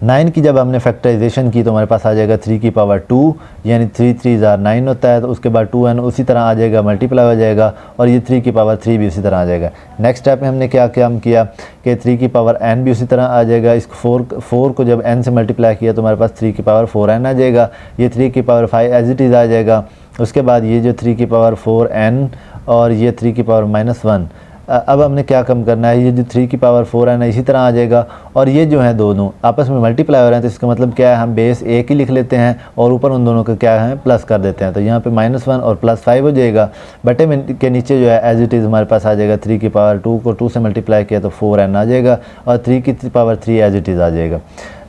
9 की जब हमने फैक्टराइजेशन की तो हमारे पास आ जाएगा 3 की पावर 2, यानी 3 3 9 होता है। तो उसके बाद 2n उसी तरह आ जाएगा, मल्टीप्लाई हो जाएगा, और ये 3 की पावर 3 भी उसी तरह आ जाएगा। नेक्स्ट स्टेप में हमने क्या काम किया कि 3 की पावर n भी उसी तरह आ जाएगा। इस 4 को जब n से मल्टीप्लाई किया तो हमारे पास 3 की पावर 4n आ जाएगा। ये 3 की पावर 5 एज इट इज़ आ जाएगा। उसके बाद ये जो 3 की पावर 4n और ये 3 की पावर -1। अब हमने क्या कम करना है, ये जो 3 की पावर 4n है इसी तरह आ जाएगा, और ये जो है दोनों आपस में मल्टीप्लाई हो रहे हैं। तो इसका मतलब क्या है, हम बेस एक ही लिख लेते हैं और ऊपर उन दोनों का क्या है प्लस कर देते हैं। तो यहाँ पे -1 और +5 हो जाएगा। बटे में के नीचे जो है एज इट इज़ हमारे पास आ जाएगा 3 की पावर 2 को 2 से मल्टीप्लाई किया तो 4n आ जाएगा, और 3 की पावर 3 एज इट इज़ आ जाएगा।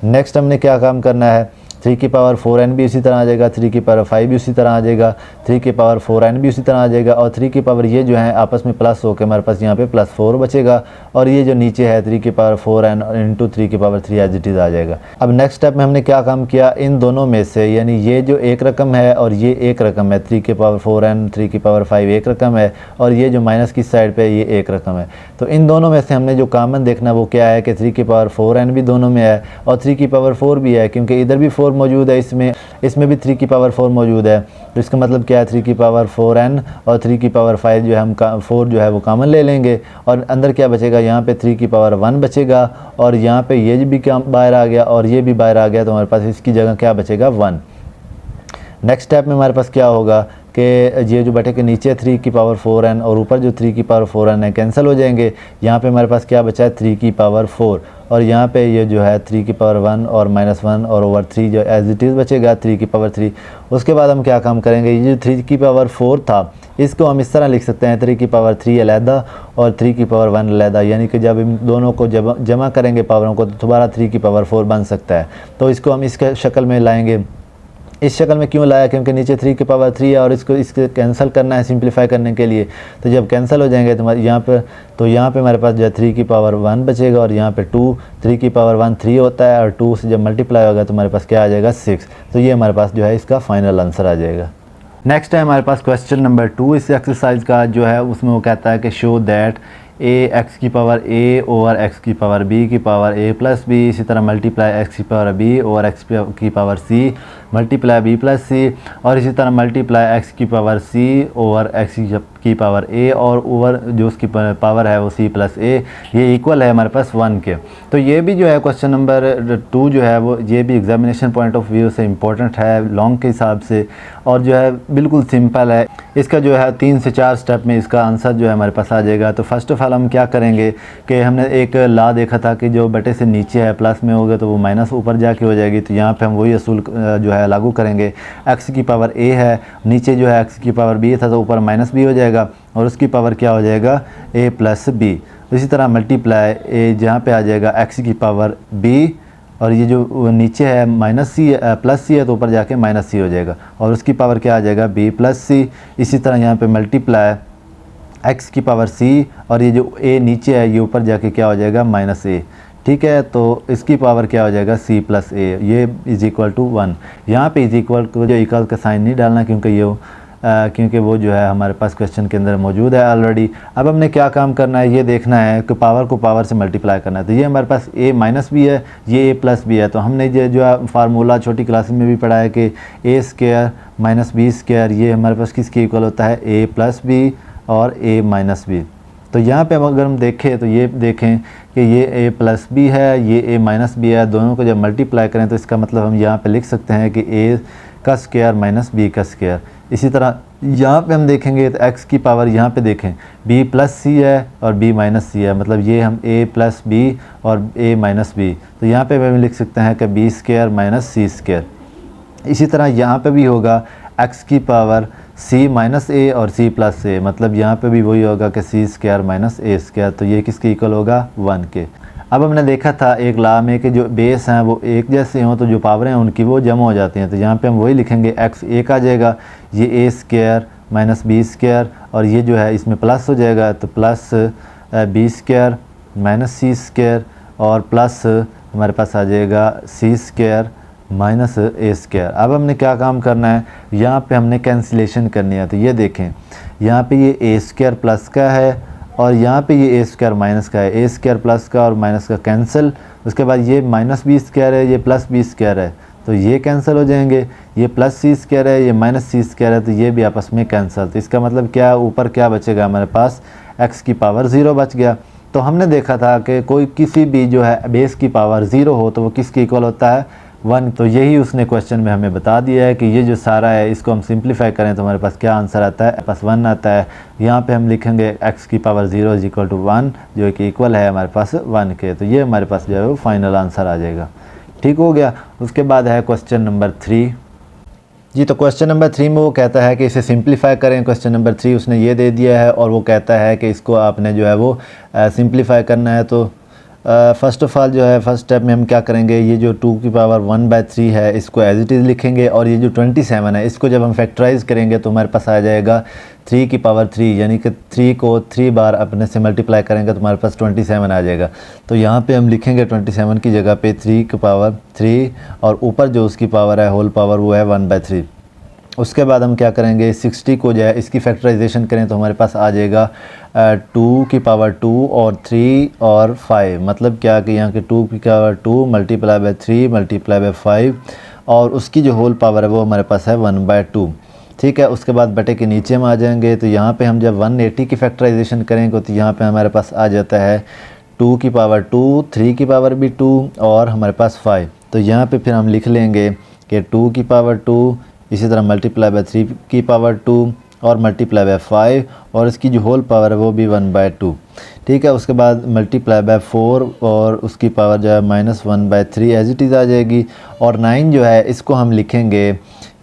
नेक्स्ट हमने क्या काम करना है, 3 की पावर 4n भी उसी तरह आ जाएगा, 3 की पावर 5 भी उसी तरह आ जाएगा, 3 की पावर 4n भी उसी तरह आ जाएगा, और 3 की पावर ये जो है आपस में प्लस होकर हमारे पास यहाँ पे +4 बचेगा, और ये जो नीचे है 3 की पावर 4n इंटू 3 की पावर 3 एज इट इज़ आ जाएगा। अब नेक्स्ट स्टेप में हमने क्या काम किया, इन दोनों में से यानी ये जो एक रकम है और ये एक रकम है, 3 की पावर 4n 3 की पावर 5 एक रकम है, और ये जो माइनस की साइड पे ये एक रकम है। तो इन दोनों में से हमने जो कॉमन देखना वो क्या है कि 3 की पावर 4n भी दोनों में है और 3 की पावर 4 भी है, क्योंकि इधर भी 4 मौजूद है, इसमें भी 3 की पावर 4 मौजूद है। तो इसका मतलब क्या है, 3 की पावर 4n और 3 की पावर 5 जो है हम 4 जो है वो कॉमन ले लेंगे, और अंदर क्या बचेगा, यहाँ पे 3 की पावर 1 बचेगा, और यहाँ पे ये भी क्या बाहर आ गया और ये भी बाहर आ गया। तो हमारे पास इसकी जगह क्या बचेगा 1। नेक्स्ट स्टेप में हमारे पास क्या होगा कि ये जो बटे के नीचे 3 की पावर 4n और ऊपर जो 3 की पावर 4n है कैंसिल हो जाएंगे। यहाँ पे हमारे पास क्या बचा है 3 की पावर 4 और यहाँ पे ये जो है 3 की पावर 1 और -1 और ओवर 3 जो एज इट इज़ बचेगा 3 की पावर 3। उसके बाद हम क्या काम करेंगे, ये जो 3 की पावर 4 था इसको हम इस तरह लिख सकते हैं 3 की पावर 3 अलहदा और 3 की पावर 1 अलहदा, यानी कि जब इन दोनों को जमा करेंगे पावरों को तो दोबारा 3 की पावर 4 बन सकता है। तो इसको हम इसके शक्ल में लाएंगे। इस शक्ल में क्यों लाया, क्योंकि नीचे 3 की पावर 3 है और इसको कैंसिल करना है सिंप्लीफाई करने के लिए। तो जब कैंसिल हो जाएंगे तो यहाँ पे हमारे पास जो है 3 की पावर 1 बचेगा और यहाँ पे 2, 3 की पावर 1 3 होता है और 2 से जब मल्टीप्लाई होगा तो हमारे पास क्या आ जाएगा 6। तो ये हमारे पास जो है इसका फाइनल आंसर आ जाएगा। नेक्स्ट है हमारे पास क्वेश्चन नंबर 2 इस एक्सरसाइज का जो है, उसमें वो कहता है कि शो दैट ए एक्स की पावर ए ओवर एक्स की पावर बी की पावर ए प्लस बी, इसी तरह मल्टीप्लाई एक्स की पावर बी ओवर एक्स की power C multiply B plus सी, और इसी तरह मल्टीप्लाई एक्स की पावर सी ओवर एक्स की पावर ए और ओवर जो उसकी पावर है वो सी प्लस ए, ये इक्वल है हमारे पास 1 के। तो ये भी जो है क्वेश्चन नंबर 2 जो है वो ये भी एग्जामिनेशन पॉइंट ऑफ व्यू से इम्पोर्टेंट है लॉन्ग के हिसाब से, और जो है बिल्कुल सिंपल है। इसका जो है 3 से 4 स्टेप में इसका आंसर जो है हमारे पास आ जाएगा। तो फर्स्ट ऑफ ऑल हम क्या करेंगे कि हमने एक ला देखा था कि जो बटे से नीचे है प्लस में होगा तो वो माइनस ऊपर जाके हो जाएगी। तो यहाँ पे हम वही असूल जो है लागू करेंगे। एक्स की पावर ए है, नीचे जो है एक्स की पावर बी था तो ऊपर माइनस बी हो जाएगा और उसकी पावर क्या हो जाएगा ए प्लस बी। इसी तरह मल्टीप्लाई ए जहाँ पे आ जाएगा एक्स की पावर बी और ये जो नीचे है माइनस सी प्लस सी है तो ऊपर जाके माइनस सी हो जाएगा और उसकी पावर क्या आ जाएगा बी प्लस सी। इसी तरह यहाँ पे मल्टीप्लाई एक्स की पावर सी और ये जो ए नीचे है ये ऊपर जाके क्या हो जाएगा माइनस ए। ठीक है, तो इसकी पावर क्या हो जाएगा सी प्लस ए, ये इज इक्वल टू 1। यहाँ पे इज इक्वल को जो इक्वल का साइन नहीं डालना क्योंकि वो जो है हमारे पास क्वेश्चन के अंदर मौजूद है ऑलरेडी। अब हमने क्या काम करना है ये देखना है कि पावर को पावर से मल्टीप्लाई करना है। तो ये हमारे पास ए माइनस भी है, ये ए प्लस भी है। तो हमने ये जो है फार्मूला छोटी क्लास में भी पढ़ा है कि ए स्क्वायर माइनस बी स्क्वायर, ये हमारे पास किसके इक्वल होता है ए प्लस बी और ए माइनस बी। तो यहाँ पे अगर हम देखें तो ये देखें कि ये ए प्लस बी है, ये ए माइनस बी है, दोनों को जब मल्टीप्लाई करें तो इसका मतलब हम यहाँ पे लिख सकते हैं कि ए का स्क्वायर माइनस बी का स्क्वायर। इसी तरह यहाँ पे हम देखेंगे तो एक्स की पावर यहाँ पे देखें बी प्लस सी है और बी माइनस सी है, मतलब ये हम ए प्लस बी और ए माइनस बी। तो यहाँ पे हम लिख सकते हैं कि बी स्क्वायर माइनस सी स्क्वायर। इसी तरह यहाँ पे भी होगा एक्स की पावर सी माइनस ए और सी प्लस ए, मतलब यहाँ पे भी वही होगा कि सी स्क्वायर माइनस ए स्क्वायर। तो ये किसके इक्वल होगा 1 के। अब हमने देखा था एक ला में कि जो बेस हैं वो एक जैसे हों तो जो पावरें हैं उनकी वो जमा हो जाती हैं। तो यहाँ पे हम वही लिखेंगे एक्स एक आ जाएगा, ये ए स्क्वायर माइनस बी स्क्वायर और ये जो है इसमें प्लस हो जाएगा तो प्लस बी स्क्वायर माइनस सी स्क्वायर और प्लस हमारे पास आ जाएगा सी स्क्वायर माइनस ए स्क्वायर। अब हमने क्या काम करना है, यहाँ पे हमने कैंसिलेशन करनी है। तो ये देखें यहाँ पे ये ए स्क्वायर प्लस का है और यहाँ पे ये ए स्क्वायर माइनस का है, ए स्क्वायर प्लस का और माइनस का कैंसिल। उसके बाद ये माइनस बी स्क्वायर है, ये प्लस बी स्क्वायर है तो ये कैंसिल हो जाएंगे। ये प्लस सी स्क्वायर है, ये माइनस सी स्क्वायर है तो ये भी आपस में कैंसिल। तो इसका मतलब क्या है, ऊपर क्या बचेगा हमारे पास एक्स की पावर 0 बच गया। तो हमने देखा था कि कोई किसी भी जो है बेस की पावर 0 हो तो वो किसके इक्वल होता है 1। तो यही उसने क्वेश्चन में हमें बता दिया है कि ये जो सारा है इसको हम सिंप्लीफाई करें तो हमारे पास क्या आंसर आता है, पास 1 आता है। यहाँ पे हम लिखेंगे x की पावर 0 इज इक्वल टू 1 जो कि इक्वल है हमारे पास 1 के। तो ये हमारे पास जो है वो फाइनल आंसर आ जाएगा। ठीक हो गया। उसके बाद है क्वेश्चन नंबर 3 जी। तो क्वेश्चन नंबर 3 में वो कहता है कि इसे सिंप्लीफाई करें। क्वेश्चन नंबर 3 उसने ये दे दिया है और वो कहता है कि इसको आपने जो है वो सिंप्लीफाई करना है। तो फ़र्स्ट ऑफ़ ऑल जो है फर्स्ट स्टेप में हम क्या करेंगे, ये जो 2 की पावर 1/3 है इसको एज इट इज़ लिखेंगे और ये जो 27 है इसको जब हम फैक्टराइज़ करेंगे तो हमारे पास आ जाएगा 3 की पावर 3, यानी कि 3 को 3 बार अपने से मल्टीप्लाई करेंगे तो हमारे पास 27 आ जाएगा। तो यहाँ पे हम लिखेंगे 27 की जगह पे 3 की पावर 3 और ऊपर जो उसकी पावर है होल पावर वो है 1/3। उसके बाद हम क्या करेंगे 60 को जो है इसकी फैक्टराइजेशन करें तो हमारे पास आ जाएगा 2 की पावर 2 और 3 और 5, मतलब क्या कि यहाँ के 2 की power 2 multiply by 3 multiply by 5 और उसकी जो होल पावर है वो हमारे पास है 1/2। ठीक है। उसके बाद बटे के नीचे में आ जाएंगे तो यहाँ पे हम जब 180 की फैक्टराइजेशन करेंगे तो यहाँ पे हमारे पास आ जाता है 2 की पावर 2, 3 की पावर भी 2 और हमारे पास 5। तो यहाँ पे फिर हम लिख लेंगे कि 2 की पावर 2 इसी तरह मल्टीप्लाई बाय 3 की पावर 2 और मल्टीप्लाई बाय 5 और इसकी जो होल पावर है वो भी 1/2। ठीक है, उसके बाद मल्टीप्लाई बाय 4 और उसकी पावर जो है -1/3 एज इट इज़ आ जाएगी। और 9 जो है इसको हम लिखेंगे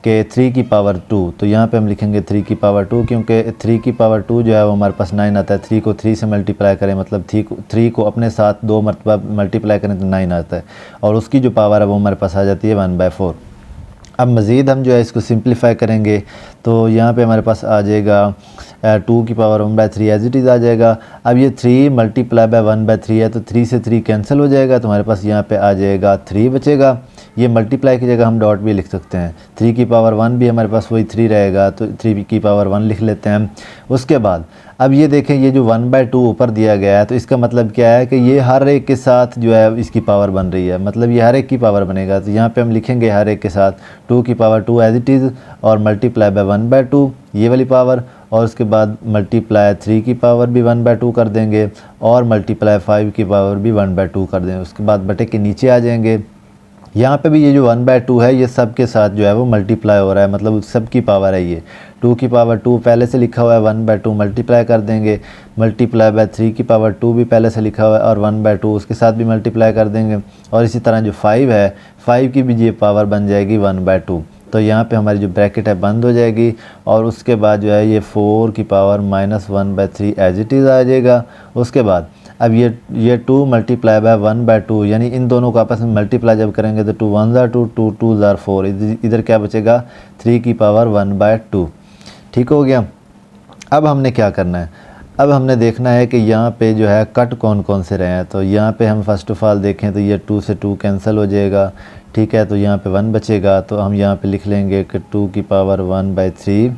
कि 3 की पावर 2, तो यहाँ पे हम लिखेंगे 3 की पावर 2, क्योंकि 3 की पावर 2 जो है वो हमारे पास 9 आता है। 3 को 3 से मल्टीप्लाई करें मतलब 3 को अपने साथ 2 मरतबा मल्टीप्लाई करें तो 9 आता है, और उसकी जो पावर है वो हमारे पास आ जाती है 1/4। अब मज़ीद हम जो है इसको सिंप्लीफाई करेंगे तो यहाँ पे हमारे पास आ जाएगा 2 की पावर 1/3 एज इट इज़ आ जाएगा। अब ये 3 मल्टीप्लाई बाय 1/3 है तो 3 से 3 कैंसिल हो जाएगा, तो हमारे पास यहाँ पे आ जाएगा 3 बचेगा। ये मल्टीप्लाई की जगह हम डॉट भी लिख सकते हैं। 3 की पावर 1 भी हमारे पास वही 3 रहेगा, तो 3 की पावर 1 लिख लेते हैं। उसके बाद अब ये देखें, ये जो 1/2 ऊपर दिया गया है तो इसका मतलब क्या है कि ये हर एक के साथ जो है इसकी पावर बन रही है, मतलब ये हर एक की पावर बनेगा। तो यहाँ पे हम लिखेंगे हर एक के साथ 2 की पावर 2 एज इट इज़ और मल्टीप्लाई बाय 1/2 ये वाली पावर, और उसके बाद मल्टीप्लाई 3 की पावर भी 1/2 कर देंगे और मल्टीप्लाई 5 की पावर भी 1/2 कर देंगे। उसके बाद बटे के नीचे आ जाएंगे। यहाँ पे भी ये जो 1/2 है ये सब के साथ जो है वो मल्टीप्लाई हो रहा है, मतलब सब की पावर है। ये 2 की पावर 2 पहले से लिखा हुआ है, 1/2 मल्टीप्लाई कर देंगे, मल्टीप्लाई बाय 3 की पावर 2 भी पहले से लिखा हुआ है और 1/2 उसके साथ भी मल्टीप्लाई कर देंगे। और इसी तरह जो 5 है, 5 की भी ये पावर बन जाएगी 1/2। तो यहाँ पे हमारी जो ब्रैकेट है बंद हो जाएगी, और उसके बाद जो है ये 4 की पावर -1/3 एज इट इज़ आ जाएगा। उसके बाद अब ये 2 मल्टीप्लाई बाय 1/2, यानी इन दोनों को आपस में मल्टीप्लाई जब करेंगे तो 2 1 ज़ा 2, 2 2 ज़ा 4, इधर क्या बचेगा 3 की पावर 1/2। ठीक हो गया। अब हमने क्या करना है, अब हमने देखना है कि यहाँ पे जो है कट कौन कौन से रहे हैं। तो यहाँ पे हम फर्स्ट ऑफ ऑल देखें तो ये 2 से 2 कैंसिल हो जाएगा। ठीक है, तो यहाँ पे 1 बचेगा, तो हम यहाँ पे लिख लेंगे कि 2 की पावर 1/3।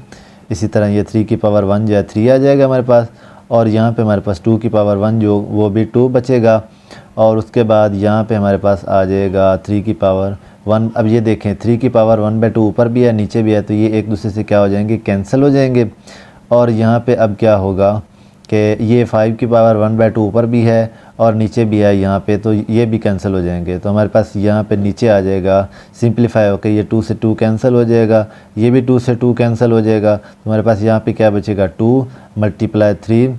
इसी तरह ये 3 की पावर 1 जो है 3 आ जाएगा हमारे पास, और यहाँ पे हमारे पास 2 की पावर 1 जो वो भी 2 बचेगा। और उसके बाद यहाँ पे हमारे पास आ जाएगा 3 की पावर 1। अब ये देखें 3 की पावर 1/2 ऊपर भी है नीचे भी है, तो ये एक दूसरे से क्या हो जाएंगे, कैंसिल हो जाएंगे। और यहाँ पे अब क्या होगा कि ये 5 की पावर 1/2 ऊपर भी है और नीचे भी है यहाँ पे, तो ये भी कैंसिल हो जाएंगे। तो हमारे पास यहाँ पे नीचे आ जाएगा सिंप्लीफाई होकर, ये 2 से 2 कैंसिल हो जाएगा, ये भी 2 से 2 कैंसिल हो जाएगा। तो हमारे पास यहाँ पे क्या बचेगा 2 मल्टीप्लाई 3,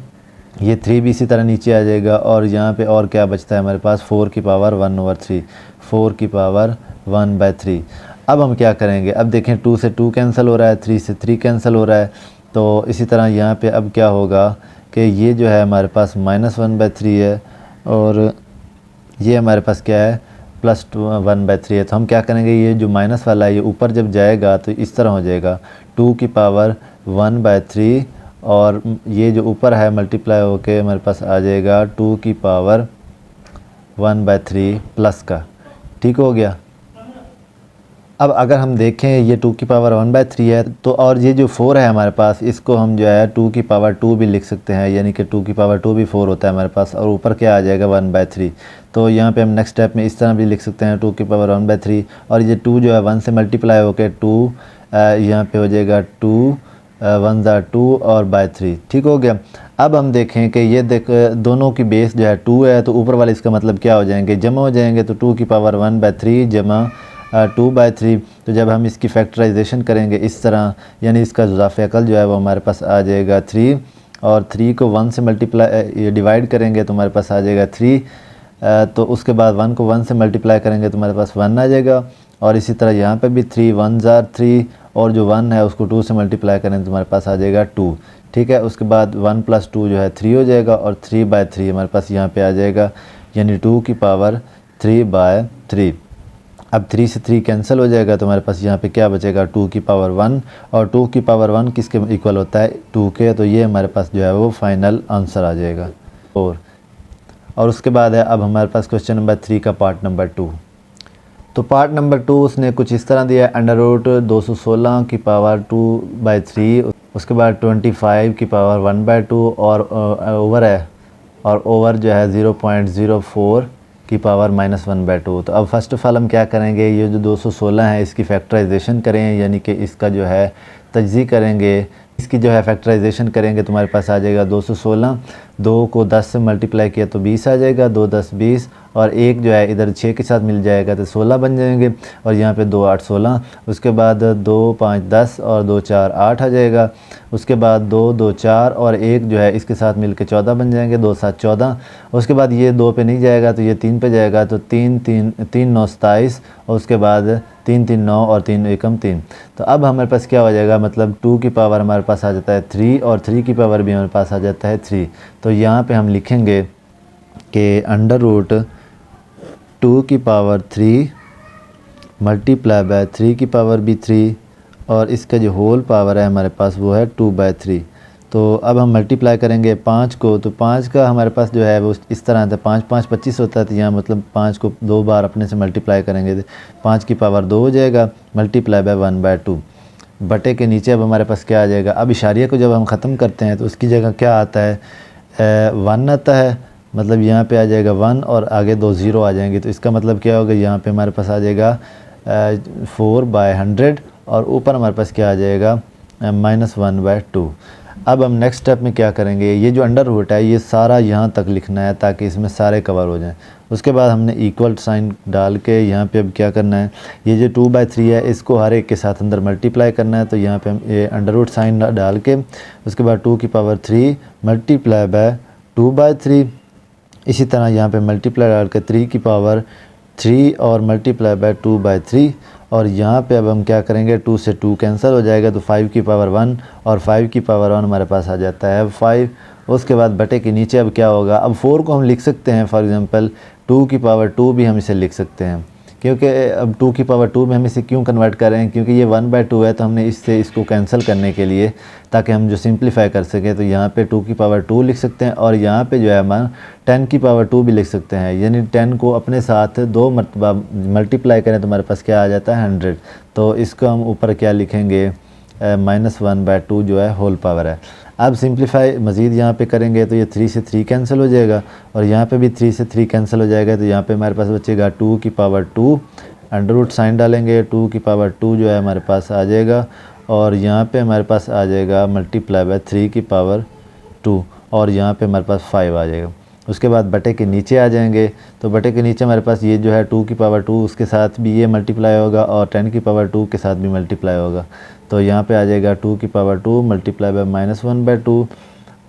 ये 3 भी इसी तरह नीचे आ जाएगा। और यहाँ पे और क्या बचता है हमारे पास 4 की पावर 1/3, 4 की पावर 1/3। अब हम क्या करेंगे, अब देखें 2 से 2 कैंसिल हो रहा है, 3 से 3 कैंसिल हो रहा है। तो इसी तरह यहाँ पे अब क्या होगा कि ये जो है हमारे पास -1/3 है और ये हमारे पास क्या है +1/3 है। तो हम क्या करेंगे, ये जो माइनस वाला है ये ऊपर जब जाएगा तो इस तरह हो जाएगा 2 की पावर 1/3, और ये जो ऊपर है मल्टीप्लाई होके हमारे पास आ जाएगा 2 की पावर 1/3 प्लस का। ठीक हो गया। अब अगर हम देखें ये 2 की पावर 1/3 है, तो और ये जो 4 है हमारे पास, इसको हम जो है 2 की पावर 2 भी लिख सकते हैं, यानी कि 2 की पावर 2 भी 4 होता है हमारे पास, और ऊपर क्या आ जाएगा 1/3। तो यहाँ पे हम नेक्स्ट स्टेप में इस तरह भी लिख सकते हैं 2 की पावर 1/3, और ये 2 जो है 1 से मल्टीप्लाई होकर 2 यहाँ पे हो जाएगा 2 1 ज़ा 2 और बाय 3। ठीक हो गया। अब हम देखें कि ये दोनों की बेस जो है 2 है, तो ऊपर वाले इसका मतलब क्या हो जाएंगे, जमा हो जाएंगे। तो 2 की पावर 1/3 जमा 2/3। तो जब हम इसकी फैक्टराइजेशन करेंगे इस तरह, यानी इसका इज़ाफ़े अकल जो है वो हमारे पास आ जाएगा 3, और 3 को 1 से मल्टीप्लाई डिवाइड करेंगे तो हमारे पास आ जाएगा 3। तो उसके बाद 1 को 1 से मल्टीप्लाई करेंगे तो हमारे पास 1 आ जाएगा। और इसी तरह यहाँ पे भी 3 1 ज़ा 3, और जो 1 है उसको 2 से मल्टीप्लाई करें तो हमारे पास आ जाएगा 2। ठीक है, उसके बाद 1 + 2 जो है 3 हो जाएगा, और 3/3 हमारे पास यहाँ पे आ जाएगा, यानी 2 की पावर 3/3। अब 3 से 3 कैंसिल हो जाएगा, तो हमारे पास यहाँ पे क्या बचेगा 2 की पावर 1, और 2 की पावर 1 किसके इक्वल होता है 2 के। तो ये हमारे पास जो है वो फाइनल आंसर आ जाएगा 4। और उसके बाद है अब हमारे पास क्वेश्चन नंबर 3 का पार्ट नंबर 2। तो पार्ट नंबर 2 उसने कुछ इस तरह दिया है, √216 की पावर 2/3, उसके बाद 25 की पावर 1/2 और ओवर है, और ओवर जो है 0.04 की पावर -1/2। तो अब फर्स्ट ऑफ ऑल हम क्या करेंगे, ये जो 216 है इसकी फैक्टराइजेशन करें, यानी कि इसका जो है तजज़ी करेंगे, इसकी जो है फैक्टराइजेशन करेंगे तो हमारे पास आ जाएगा 216 2 को 10 से मल्टीप्लाई किया तो 20 आ जाएगा, 2 10 20, और एक जो है इधर 6 के साथ मिल जाएगा तो 16 बन जाएंगे, और यहाँ पे 2 8 16, उसके बाद 2 5 10 और 2 4 8 आ जाएगा, उसके बाद 2 2 4 और एक जो है इसके साथ मिलके 14 बन जाएंगे, 2 7 14, उसके बाद ये 2 पे नहीं जाएगा तो ये 3 पे जाएगा, तो 3 3 3 9 27, और उसके बाद 3 3 9 और 3 एकम 3। तो अब हमारे पास क्या हो जाएगा, मतलब 2 की पावर हमारे पास आ जाता है 3 और 3 की पावर भी हमारे पास आ जाता है 3। तो यहाँ पे हम लिखेंगे कि अंडर रूट 2 की पावर 3 मल्टीप्लाई बाय 3 की पावर भी 3, और इसका जो होल पावर है हमारे पास वो है 2/3। तो अब हम मल्टीप्लाई करेंगे 5 को, तो 5 का हमारे पास जो है वो इस तरह आता है, 5 5 25 होता है, तो यहाँ मतलब 5 को 2 बार अपने से मल्टीप्लाई करेंगे तो 5 की पावर 2 हो जाएगा, मल्टीप्लाई बाय 1/2 बटे के नीचे अब हमारे पास क्या आ जाएगा। अब इशारिया को जब हम ख़त्म करते हैं तो उसकी जगह क्या आता है, 1 आता है, मतलब यहाँ पे आ जाएगा 1 और आगे 2 ज़ीरो आ जाएंगे, तो इसका मतलब क्या होगा, यहाँ पे हमारे पास आ जाएगा 4/100, और ऊपर हमारे पास क्या आ जाएगा -1/2। अब हम नेक्स्ट स्टेप में क्या करेंगे, ये जो अंडर रूट है ये सारा यहाँ तक लिखना है ताकि इसमें सारे कवर हो जाएं। उसके बाद हमने इक्वल साइन डाल के यहाँ पे अब क्या करना है, ये जो 2/3 है इसको हर एक के साथ अंदर मल्टीप्लाई करना है, तो यहाँ पे हम ये अंडर रूट साइन डाल के उसके बाद 2 की पावर 3 मल्टीप्लाई बाय 2/3, इसी तरह यहाँ पे मल्टीप्लाई डाल के 3 की पावर 3 और मल्टीप्लाई बाय 2/3, और यहाँ पे अब हम क्या करेंगे, 2 से 2 कैंसिल हो जाएगा तो 5 की पावर 1 और 5 की पावर 1 हमारे पास आ जाता है 5। उसके बाद बटे के नीचे अब क्या होगा, अब 4 को हम लिख सकते हैं, फॉर एग्जांपल 2 की पावर 2 भी हम इसे लिख सकते हैं, क्योंकि अब 2 की पावर 2 में हम इसे क्यों कन्वर्ट कर रहे हैं, क्योंकि ये 1/2 है, तो हमने इससे इसको कैंसिल करने के लिए ताकि हम जो सिंप्लीफाई कर सकें, तो यहाँ पे 2 की पावर 2 लिख सकते हैं, और यहाँ पे जो है हमारा 10 की पावर 2 भी लिख सकते हैं, यानी 10 को अपने साथ 2 मरतबा मल्टीप्लाई करें तो हमारे पास क्या आ जाता है 100। तो इसको हम ऊपर क्या लिखेंगे, -1/2 जो है होल पावर है। अब सिंप्लीफाई मज़ीद यहाँ पे करेंगे तो ये 3 से 3 कैंसिल हो जाएगा, और यहाँ पे भी 3 से 3 कैंसिल हो जाएगा, तो यहाँ पे हमारे पास बचेगा 2 की पावर 2, अंडर रूट साइन डालेंगे, 2 की पावर 2 जो है हमारे पास आ जाएगा, और यहाँ पे हमारे पास आ जाएगा मल्टीप्लाई बाय 3 की पावर 2, और यहाँ पे हमारे पास 5 आ जाएगा। उसके बाद बटे के नीचे आ जाएंगे, तो बटे के नीचे हमारे पास ये जो है 2 की पावर 2 उसके साथ भी ये मल्टीप्लाई होगा, और 10 की पावर 2 के साथ भी मल्टीप्लाई होगा, तो यहाँ पे आ जाएगा 2 की पावर 2 मल्टीप्लाई बाय -1/2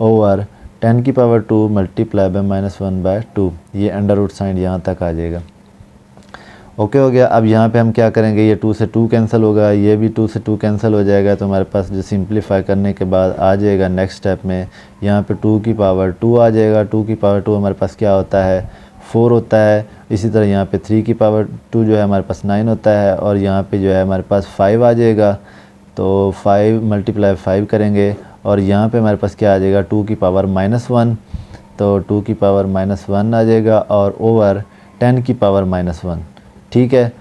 ओवर 10 की पावर 2 मल्टीप्लाई बाय -1/2। ये अंडर रूट साइन यहाँ तक आ जाएगा। ओके हो गया। अब यहाँ पे हम क्या करेंगे, ये 2 से 2 कैंसिल होगा, ये भी 2 से 2 कैंसिल हो जाएगा, तो हमारे पास जो सिंप्लीफाई करने के बाद आ जाएगा नेक्स्ट स्टेप में, यहाँ पे 2 की पावर 2 आ जाएगा। 2 की पावर 2 हमारे पास क्या होता है 4 होता है। इसी तरह यहाँ पे 3 की पावर 2 जो है हमारे पास 9 होता है, और यहाँ पे जो है हमारे पास 5 आ जाएगा, तो 5 मल्टीप्लाई 5 करेंगे, और यहाँ पे हमारे पास क्या आ जाएगा 2 की पावर -1, तो 2 की पावर -1 आ जाएगा, और ओवर 10 की पावर -1। ठीक है,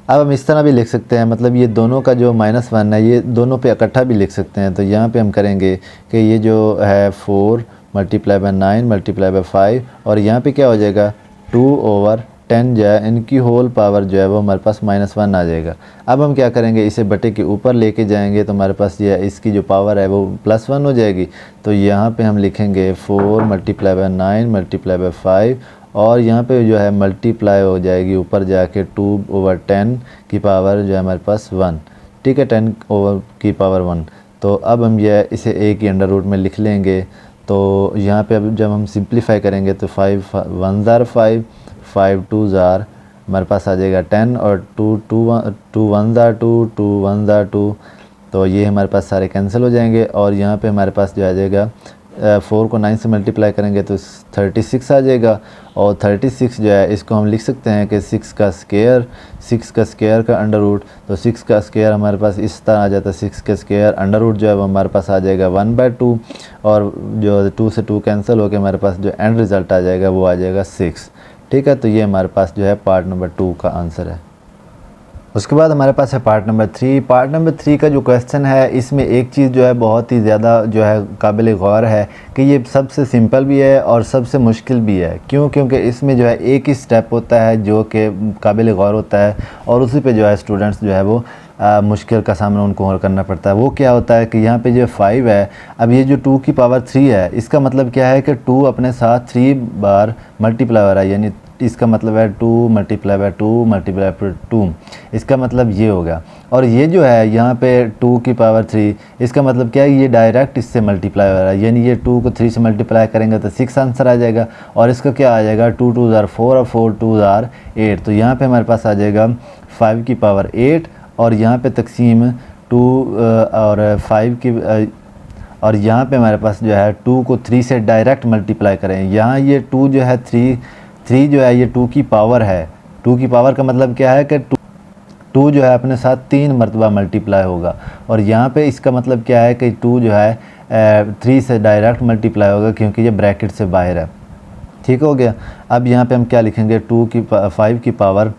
अब हम इस तरह भी लिख सकते हैं, मतलब ये दोनों का जो -1 है ये दोनों पे इकट्ठा भी लिख सकते हैं। तो यहाँ पे हम करेंगे कि ये जो है 4 मल्टीप्लाई बाय 9 मल्टीप्लाई बाय 5, और यहाँ पे क्या हो जाएगा 2 ओवर 10 जो है इनकी होल पावर जो है वो हमारे पास -1 आ जाएगा। अब हम क्या करेंगे, इसे बटे के ऊपर लेके जाएंगे, तो हमारे पास ये इसकी जो पावर है वो +1 हो जाएगी। तो यहाँ पे हम लिखेंगे 4 मल्टीप्लाई बाय 9 मल्टीप्लाई बाय 5, और यहाँ पे जो है मल्टीप्लाई हो जाएगी ऊपर जाके 2 ओवर 10 की पावर जो है हमारे पास 1। ठीक है, 10 ओवर की पावर 1। तो अब हम ये इसे एक ही अंडर रूट में लिख लेंगे। तो यहाँ पे अब जब हम सिंप्लीफाई करेंगे तो 5 1 ज़ार 5, 5 2 ज़ार हमारे पास आ जाएगा 10, और 2 1 ज़ार 2, 2 1 ज़ार 2, तो ये हमारे पास सारे कैंसिल हो जाएंगे। और यहाँ पे हमारे पास जो आ जाएगा 4 को 9 से मल्टीप्लाई करेंगे तो 36 आ जाएगा, और 36 जो है इसको हम लिख सकते हैं कि 6 का स्क्वायर का अंडर रूट, तो 6 का स्क्वायर हमारे पास इस तरह आ जाता है। 6 का स्क्वायर अंडर रूट जो है वो हमारे पास आ जाएगा 1/2, और जो 2 से 2 कैंसिल होकर हमारे पास जो एंड रिज़ल्ट आ जाएगा वो आ जाएगा 6। ठीक है, तो ये हमारे पास जो है पार्ट नंबर 2 का आंसर है। उसके बाद हमारे पास है पार्ट नंबर 3। पार्ट नंबर 3 का जो क्वेश्चन है इसमें एक चीज़ जो है बहुत ही ज़्यादा जो है काबिल गौर है कि ये सबसे सिंपल भी है और सबसे मुश्किल भी है। क्यों? क्योंकि इसमें जो है एक ही स्टेप होता है जो कि काबिल गौर होता है, और उसी पे जो है स्टूडेंट्स जो है वो मुश्किल का सामना उनको और करना पड़ता है। वो क्या होता है कि यहाँ पे जो 5 है, अब ये जो 2 की पावर 3 है, इसका मतलब क्या है कि 2 अपने साथ 3 बार मल्टीप्लाई हो रहा है, यानी इसका मतलब है 2 मल्टीप्लाई बाय 2 मल्टीप्लाई बाय 2, इसका मतलब ये होगा। और ये जो है यहाँ पे 2 की पावर 3, इसका मतलब क्या है, ये डायरेक्ट इससे मल्टीप्लाई हो रहा है, यानी ये 2 को 3 से मल्टीप्लाई करेंगे तो 6 आंसर आ जाएगा। और इसका क्या आ जाएगा, 2 2 ज़ार 4 और 4 2 ज़ार 8, तो यहाँ पे हमारे पास आ जाएगा 5 की पावर 8, और यहाँ पे तकसीम 2 और 5 की और यहाँ पे हमारे पास जो है 2 को 3 से डायरेक्ट मल्टीप्लाई करें। यहाँ ये 2 जो है 3 जो है ये 2 की पावर है। 2 की पावर का मतलब क्या है कि 2 जो है अपने साथ 3 मरतबा मल्टीप्लाई होगा, और यहाँ पे इसका मतलब क्या है कि 2 जो है 3 से डायरेक्ट मल्टीप्लाई होगा, क्योंकि ये ब्रैकेट से बाहर है। ठीक हो गया। अब यहाँ पे हम क्या लिखेंगे, 5 की पावर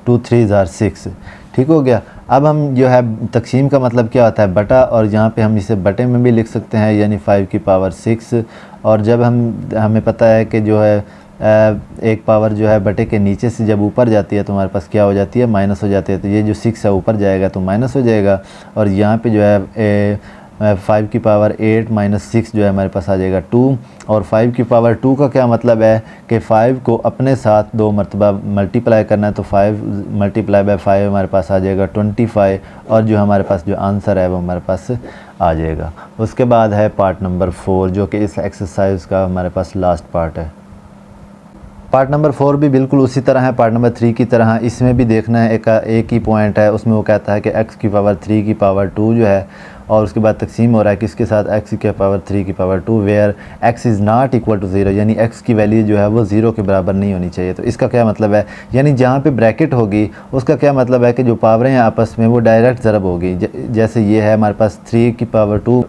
2 3 ज़ार 6। ठीक हो गया। अब हम जो है तकसीम का मतलब क्या होता है, बटा, और यहाँ पे हम इसे बटे में भी लिख सकते हैं, यानी 5 की पावर 6। और जब हमें पता है कि जो है एक पावर जो है बटे के नीचे से जब ऊपर जाती है तो हमारे पास क्या हो जाती है, माइनस हो जाती है। तो ये जो 6 है ऊपर जाएगा तो माइनस हो जाएगा, और यहाँ पे जो है 5 की पावर 8 माइनस 6 जो है हमारे पास आ जाएगा 2। और 5 की पावर 2 का क्या मतलब है कि 5 को अपने साथ 2 मरतबा मल्टीप्लाई करना है, तो 5 मल्टीप्लाई बाय 5 हमारे पास आ जाएगा 25, और जो हमारे पास जो आंसर है वो हमारे पास आ जाएगा। उसके बाद है पार्ट नंबर 4, जो कि इस एक्सरसाइज का हमारे पास लास्ट पार्ट है। पार्ट नंबर 4 भी बिल्कुल उसी तरह है पार्ट नंबर 3 की तरह। इसमें भी देखना है एक ही पॉइंट है, उसमें वो कहता है कि x की पावर 3 की पावर 2 जो है, और उसके बाद तकसीम हो रहा है किसके साथ, x की पावर 3 की power 2, where x is not equal to 0, यानी x की वैल्यू जो है वो 0 के बराबर नहीं होनी चाहिए। तो इसका क्या मतलब है, यानी जहाँ पे ब्रैकेट होगी उसका क्या मतलब है कि जो पावरें हैं आपस में वो डायरेक्ट ज़रब होगी। जैसे ये है हमारे पास 3 की पावर 2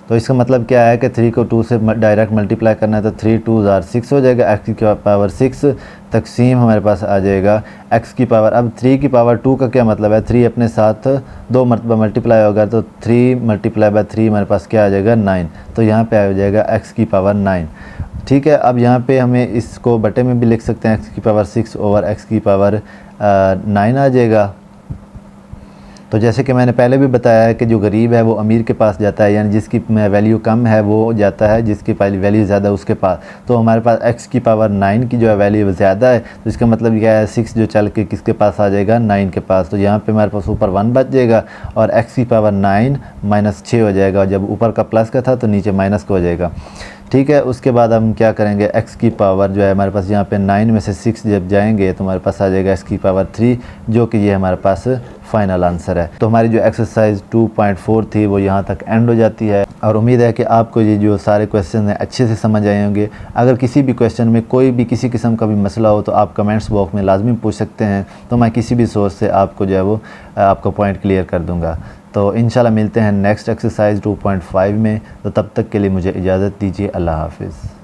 तो इसका मतलब क्या है कि 3 को 2 से डायरेक्ट मल्टीप्लाई करना है, तो 3 2 ज़ार 6 हो जाएगा। x की पावर 6 तकसीम हमारे पास आ जाएगा x की पावर, अब 3 की पावर 2 का क्या मतलब है, 3 अपने साथ 2 मरतबा मल्टीप्लाई होगा, तो 3 मल्टीप्लाई बाय 3 हमारे पास क्या आ जाएगा, 9। तो यहाँ पे आ जाएगा x की पावर 9। ठीक है। अब यहाँ पे हमें इसको बटे में भी लिख सकते हैं, x की पावर 6 ओवर x की पावर 9 आ जाएगा। तो जैसे कि मैंने पहले भी बताया है कि जो गरीब है वो अमीर के पास जाता है, यानी जिसकी वैल्यू कम है वो जाता है जिसकी वैल्यू ज़्यादा उसके पास। तो हमारे पास x की पावर 9 की जो है वैल्यू ज़्यादा है, तो इसका मतलब क्या है, 6 जो चल के किसके पास आ जाएगा, 9 के पास। तो यहाँ पे हमारे पास ऊपर 1 बच जाएगा, और x की पावर 9 माइनस 6 हो जाएगा, और जब ऊपर का प्लस का था तो नीचे माइनस का हो जाएगा। ठीक है। उसके बाद हम क्या करेंगे, x की पावर जो है हमारे पास यहाँ पे 9 में से 6 जब जाएंगे तो हमारे पास आ जाएगा x की पावर 3, जो कि ये हमारे पास फाइनल आंसर है। तो हमारी जो एक्सरसाइज 2.4 थी वो यहाँ तक एंड हो जाती है, और उम्मीद है कि आपको ये जो सारे क्वेश्चन हैं अच्छे से समझ आए होंगे। अगर किसी भी क्वेश्चन में कोई भी किसी किस्म का भी मसला हो तो आप कमेंट्स बॉक्स में लाजमी पूछ सकते हैं, तो मैं किसी भी सोर्स से आपको जो है वो आपका पॉइंट क्लियर कर दूँगा। तो इंशाल्लाह मिलते हैं नेक्स्ट एक्सरसाइज 2.5 में। तो तब तक के लिए मुझे इजाज़त दीजिए। अल्लाह हाफ़िज़।